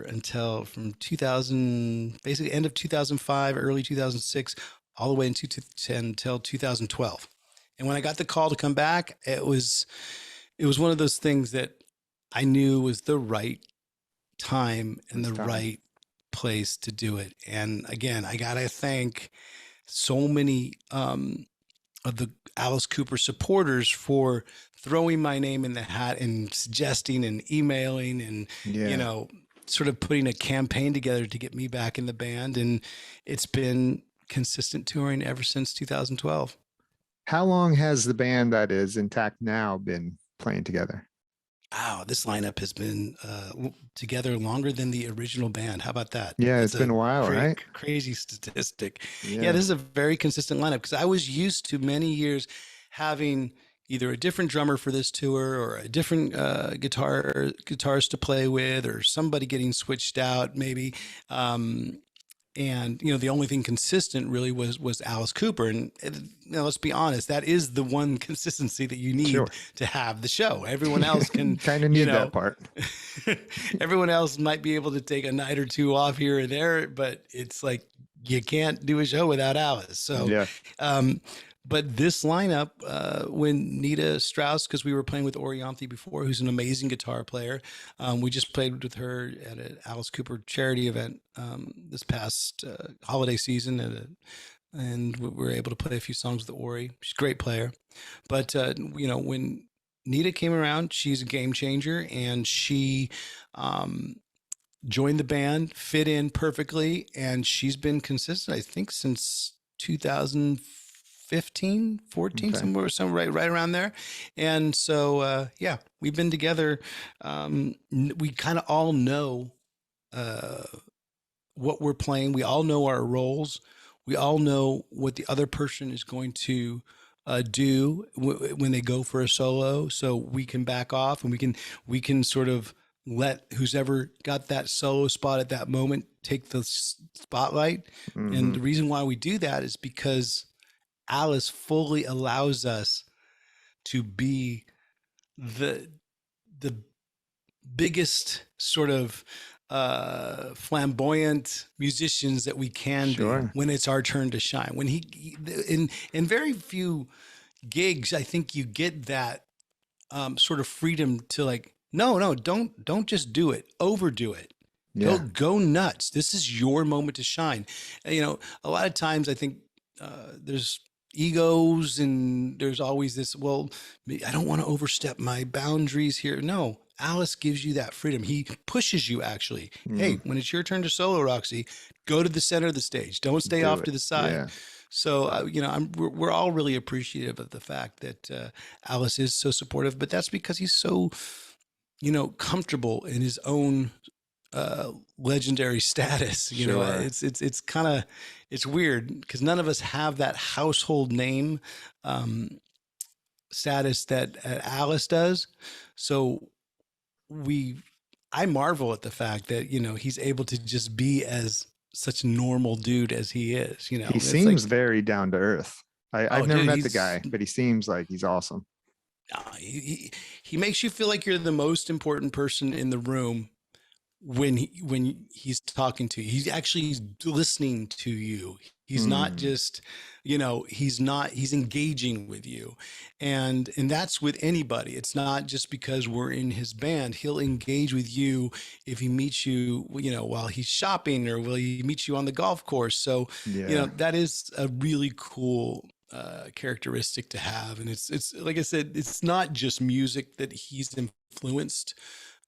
until from 2000, basically end of 2005, early 2006, all the way until 2012. And when I got the call to come back, it was one of those things that I knew was the right time and the right place to do it. And again, I got to thank so many of the Alice Cooper supporters for throwing my name in the hat and suggesting and emailing and, sort of putting a campaign together to get me back in the band. And it's been consistent touring ever since 2012. How long has the band that is intact now been playing together? Wow, this lineup has been together longer than the original band. How about that? Yeah, it's been a while, right? Crazy statistic. Yeah, this is a very consistent lineup because I was used to many years having either a different drummer for this tour or a different guitarist to play with or somebody getting switched out maybe. And, the only thing consistent really was Alice Cooper. And let's be honest, that is the one consistency that you need to have the show. Everyone else can kind of need that part. Everyone else might be able to take a night or 2 off here or there, but it's like, you can't do a show without Alice. So, but this lineup, when Nita Strauss, because we were playing with Orianthi before, who's an amazing guitar player. We just played with her at an Alice Cooper charity event this past holiday season, and we were able to play a few songs with Ori. She's a great player. But, when Nita came around, she's a game changer, and she joined the band, fit in perfectly, and she's been consistent, I think, since 2015, 14, somewhere right around there. And so, we've been together. We kind of all know what we're playing. We all know our roles. We all know what the other person is going to do when they go for a solo. So we can back off and we can sort of let who's ever got that solo spot at that moment take the spotlight. And the reason why we do that is because Alice fully allows us to be the biggest sort of flamboyant musicians that we can be when it's our turn to shine. When he in very few gigs, I think you get that sort of freedom to like, no, don't just do it, overdo it. Yeah. Go nuts. This is your moment to shine. A lot of times I think there's egos and there's always this, well, I don't want to overstep my boundaries here. No, Alice gives you that freedom. He pushes you actually. Hey, when it's your turn to solo, Roxy, go to the center of the stage. Don't stay off to the side. Yeah. So, we're all really appreciative of the fact that Alice is so supportive, but that's because he's so, comfortable in his own legendary status. It's kind of, it's weird because none of us have that household name status that Alice does. So I marvel at the fact that, he's able to just be as such a normal dude as he is. He seems very down to earth. I've never met the guy, but he seems like he's awesome. He makes you feel like you're the most important person in the room when he's talking to you. He's actually listening to you. He's not just, he's engaging with you. And that's with anybody. It's not just because we're in his band. He'll engage with you if he meets you, while he's shopping, or will he meet you on the golf course. So, that is a really cool characteristic to have. And it's like I said, it's not just music that he's influenced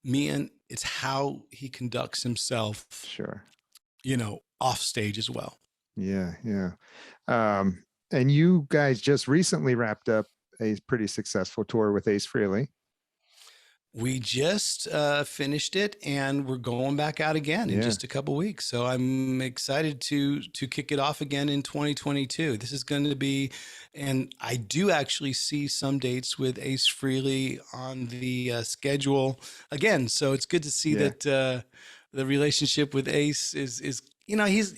me in, it's how he conducts himself. Sure. Off stage as well. Yeah. And you guys just recently wrapped up a pretty successful tour with Ace Frehley. We just finished it, and we're going back out again in just a couple weeks. So I'm excited to kick it off again in 2022. This is going to be, and I do actually see some dates with Ace Frehley on the schedule again. So it's good to see that the relationship with Ace is he's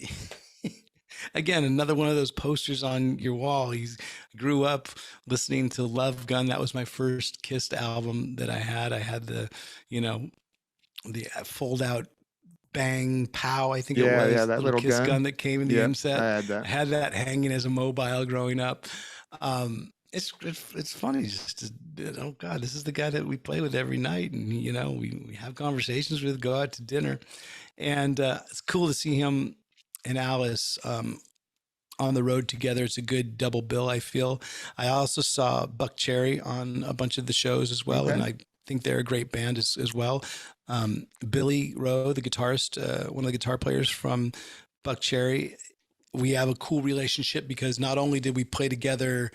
again, another one of those posters on your wall. He grew up listening to Love Gun. That was my first Kiss album that I had. I had the fold out bang pow, I think it was. Yeah, that little Kiss gun that came in the inset. I had that hanging as a mobile growing up. It's funny just to, oh God, this is the guy that we play with every night. And, we have conversations with, go out to dinner. And it's cool to see him and Alice on the road together. It's a good double bill, I feel. I also saw Buck Cherry on a bunch of the shows as well, and I think they're a great band as well. Billy Rowe, the guitarist, one of the guitar players from Buck Cherry, we have a cool relationship because not only did we play together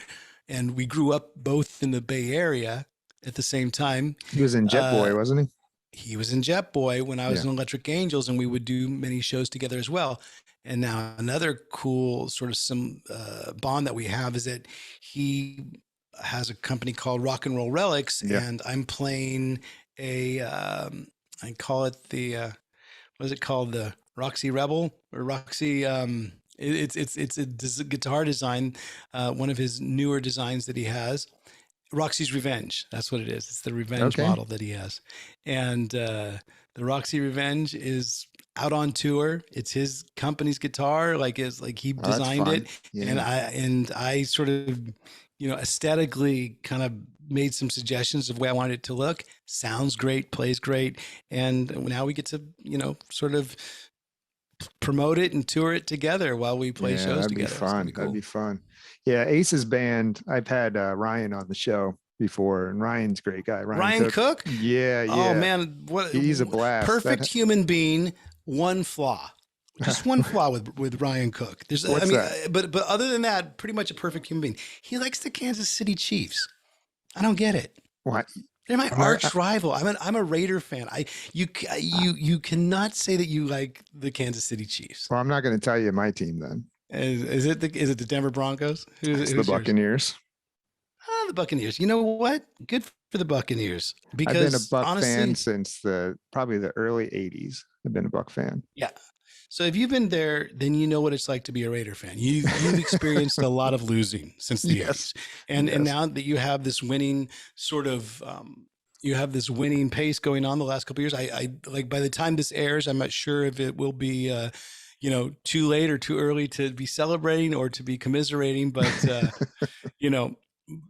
and we grew up both in the Bay Area at the same time. He was in Jet Boy, wasn't he? He was in Jet Boy when I was in Electric Angels, and we would do many shows together as well. And now another cool sort of bond that we have is that he has a company called Rock and Roll Relics, and I'm playing I call it the what is it called, the Roxy Rebel or Roxy? It's a guitar design, one of his newer designs that he has. Roxy's Revenge. That's what it is. It's the Revenge model that he has. And the Roxy Revenge is out on tour. It's his company's guitar. He designed it. Yeah. And I sort of, aesthetically kind of made some suggestions of the way I wanted it to look. Sounds great, plays great. And now we get to, sort of promote it and tour it together while we play shows together. That'd be fun. Yeah, Ace's band, I've had Ryan on the show before, and Ryan's a great guy. Ryan Cook? Yeah. Oh man, he's a blast. Perfect human being, one flaw. Just one flaw with Ryan Cook. But other than that, pretty much a perfect human being. He likes the Kansas City Chiefs. I don't get it. What? They're my arch rival. I'm a Raider fan. You cannot say that you like the Kansas City Chiefs. Well, I'm not going to tell you my team then. Is it the Denver Broncos? It's the Buccaneers. Oh, the Buccaneers. You know what? Good for the Buccaneers. Because I've been a Buck fan since probably the early 80s. I've been a Buck fan. Yeah. So if you've been there, then you know what it's like to be a Raider fan. You've experienced a lot of losing since the 80s. And now that you have this winning sort of you have this winning pace going on the last couple of years, I like by the time this airs, I'm not sure if it will be too late or too early to be celebrating or to be commiserating, but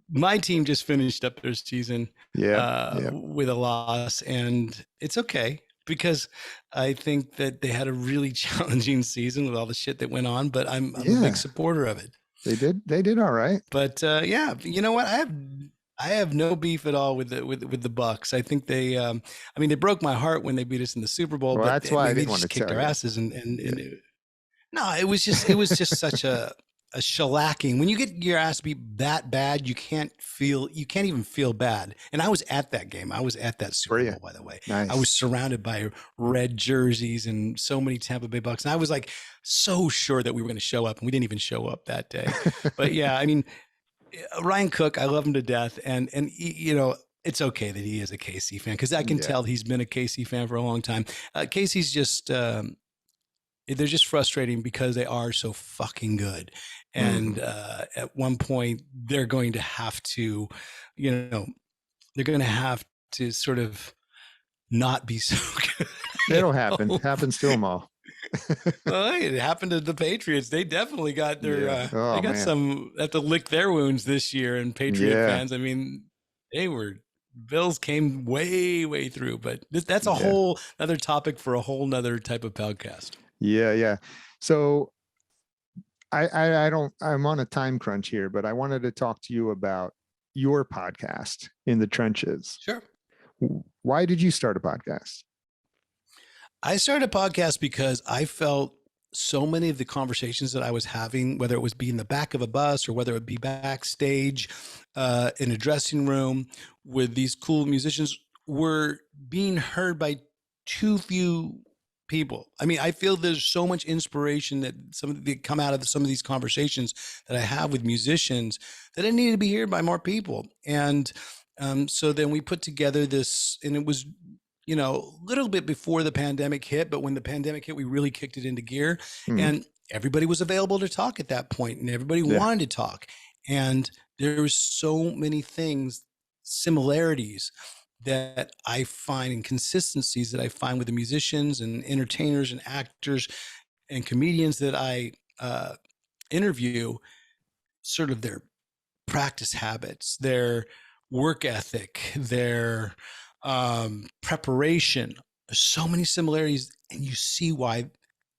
my team just finished up their season Yeah. with a loss, and it's okay because I think that they had a really challenging season with all the shit that went on. But I'm a Yeah. big supporter of it. They did all right. But yeah, you know what? I have no beef at all with the Bucks. I think they, I mean, they broke my heart when they beat us in the Super Bowl, Well, but that's why I they didn't want just to kicked tell our you. asses. No, it was just such a shellacking. When you get your ass beat that bad, you can't even feel bad. And I was at that game. I was at that Super Were you? Bowl, by the way. Nice. I was surrounded by red jerseys and so many Tampa Bay Bucks. And I was like so sure that we were going to show up, and we didn't even show up that day. But yeah, I mean, Ryan Cook, I love him to death. And you know, it's okay that he is a KC fan, because I can Yeah. tell he's been a KC fan for a long time. KC's just, they're just frustrating because they are so fucking good. And at one point, they're going to have to, you know, they're going to have to sort of not be so good. It'll happen. Happens to them all. Well, it happened to the Patriots. They definitely got their, Yeah. Oh, they got man. some, have to lick their wounds this year. And Patriot Yeah. fans, I mean, Bills came way through, but that's a Yeah. whole other topic for a whole nother type of podcast. Yeah. So I'm on a time crunch here, but I wanted to talk to you about your podcast, In the Trenches. Sure. Why did you start a podcast? I started a podcast because I felt so many of the conversations that I was having, whether it was be in the back of a bus or whether it be backstage in a dressing room with these cool musicians, were being heard by too few people. I mean, I feel there's so much inspiration that come out of some of these conversations that I have with musicians that it needed to be heard by more people. And so then we put together this, and it was, you know, a little bit before the pandemic hit, but when the pandemic hit, we really kicked it into gear. And everybody was available to talk at that point, and everybody wanted to talk. And there was so many things, similarities that I find, and consistencies that I find with the musicians and entertainers and actors and comedians that I interview, sort of their practice habits, their work ethic, their preparation. There's so many similarities, and you see why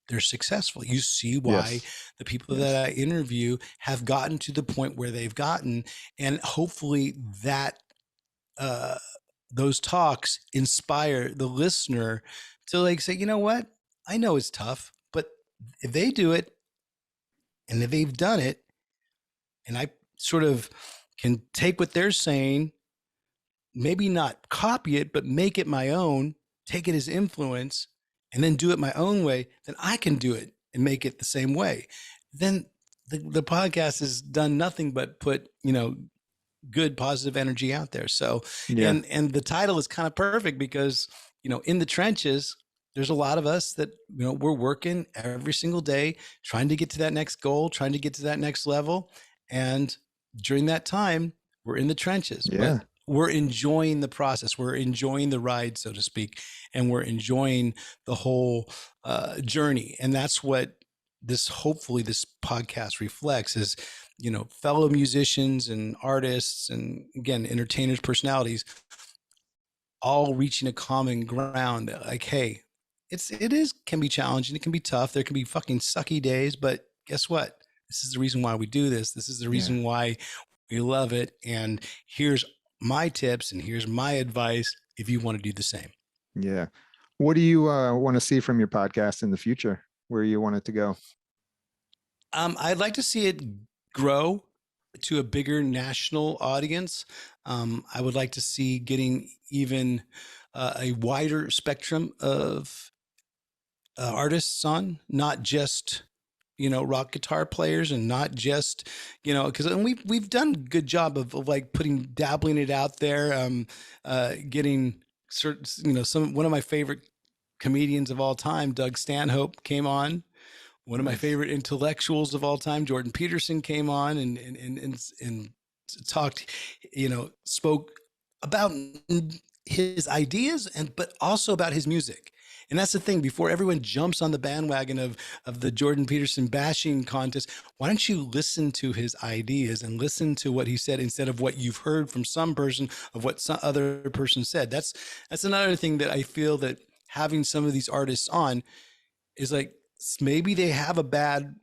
they're successful. You see why the people that I interview have gotten to the point where they've gotten, and hopefully that those talks inspire the listener to like say, you know what? I know it's tough, but if they do it and if they've done it, and I sort of can take what they're saying, maybe not copy it, but make it my own, take it as influence, and then do it my own way, then I can do it and make it the same way. Then the podcast has done nothing but put, you know, good positive energy out there. So, and the title is kind of perfect because, you know, in the trenches, there's a lot of us that, you know, we're working every single day, trying to get to that next goal, trying to get to that next level. And during that time, we're in the trenches, but we're enjoying the process. We're enjoying the ride, so to speak, and we're enjoying the whole journey. And that's what hopefully this podcast reflects is, you know, fellow musicians and artists and, again, entertainers, personalities, all reaching a common ground that, like, hey, it can be challenging. It can be tough. There can be fucking sucky days, but guess what? This is the reason why we do this. This is the reason why we love it. And here's my tips and here's my advice if you want to do the same. Yeah. What do you want to see from your podcast in the future? Where you want it to go? I'd like to see it grow to a bigger national audience. I would like to see getting even a wider spectrum of artists on, not just, you know, rock guitar players, and not just, you know, because we've done a good job of like dabbling it out there, getting certain, you know, one of my favorite comedians of all time, Doug Stanhope, came on. One of my favorite intellectuals of all time, Jordan Peterson, came on and talked, you know, spoke about his ideas but also about his music. And that's the thing, before everyone jumps on the bandwagon of the Jordan Peterson bashing contest, why don't you listen to his ideas and listen to what he said instead of what you've heard from some person of what some other person said. That's another thing that I feel that having some of these artists on is like, maybe they have a bad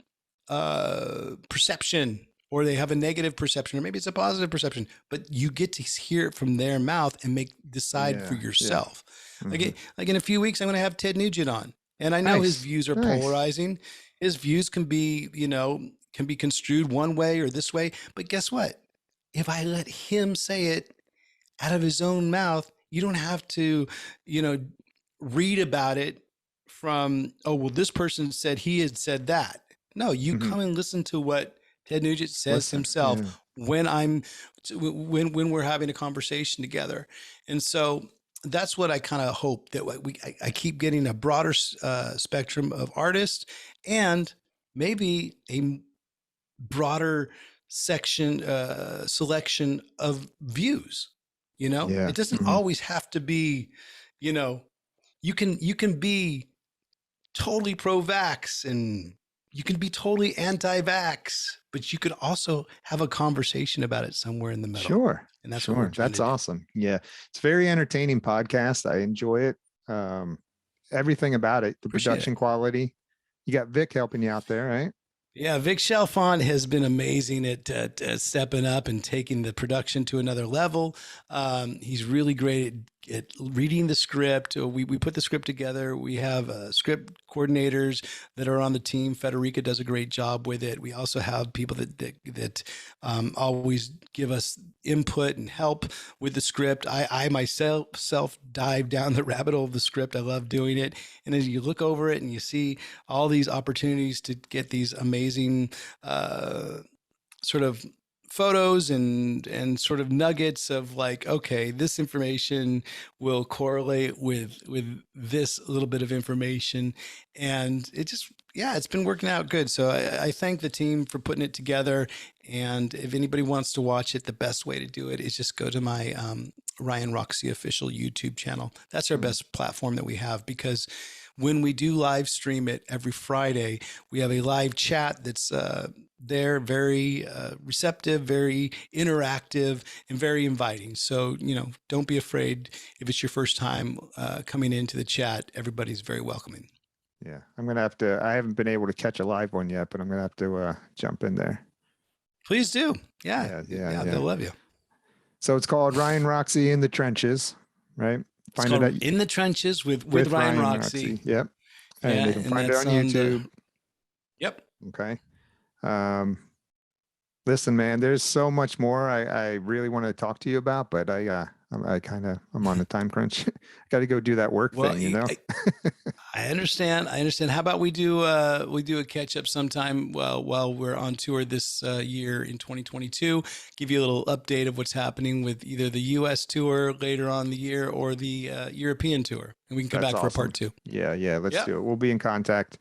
perception, or they have a negative perception, or maybe it's a positive perception, but you get to hear it from their mouth and decide for yourself. Mhm. Like in a few weeks, I'm going to have Ted Nugent on, and I know his Nice. views are Nice. polarizing. His views can be, can be construed one way or this way, but guess what? If I let him say it out of his own mouth, you don't have to, read about it from, oh, well, this person said he had said that. No, you Mhm. come and listen to what Ted Nugent says Listen, himself yeah. when we're having a conversation together. And so that's what I kind of hope, that I keep getting a broader spectrum of artists, and maybe a broader selection of views. Yeah. It doesn't Mhm. always have to be, you can be totally pro-vax, and you can be totally anti-vax, but you could also have a conversation about it somewhere in the middle. Sure. And that's what we're Sure. trying That's to do. awesome. Yeah. It's a very entertaining podcast. I enjoy it. Everything about it, the Appreciate it. production quality. You got Vic helping you out there, right? Yeah, Vic Chalfant has been amazing at stepping up and taking the production to another level. He's really great at reading the script. We put the script together. We have script coordinators that are on the team. Federica does a great job with it. We also have people that always give us input and help with the script. I myself dive down the rabbit hole of the script. I love doing it. And as you look over it and you see all these opportunities to get these amazing sort of photos and sort of nuggets of like, okay, this information will correlate with this little bit of information, and it just, yeah, it's been working out good. So I thank the team for putting it together. And if anybody wants to watch it, the best way to do it is just go to my Ryan Roxie official YouTube channel. That's our best platform that we have, because when we do live stream it every Friday, we have a live chat that's there, very receptive, very interactive, and very inviting. So, don't be afraid if it's your first time coming into the chat. Everybody's very welcoming. Yeah. I'm going to have to, I haven't been able to catch a live one yet, but I'm going to have to jump in there. Please do. Yeah. They'll love you. So it's called Ryan Roxie in the Trenches, right? It's called In the Trenches with Ryan Roxie. Yep. And Yeah, they can and find it that's on YouTube. Yep. Okay. Listen, man, there's so much more I really want to talk to you about, but I'm on a time crunch. I got to go do that work Well, thing, I understand. How about we do a catch up sometime while we're on tour this year in 2022? Give you a little update of what's happening with either the U.S. tour later on in the year or the European tour, and we can come That's back for a awesome. part 2. Yeah, let's do it. We'll be in contact.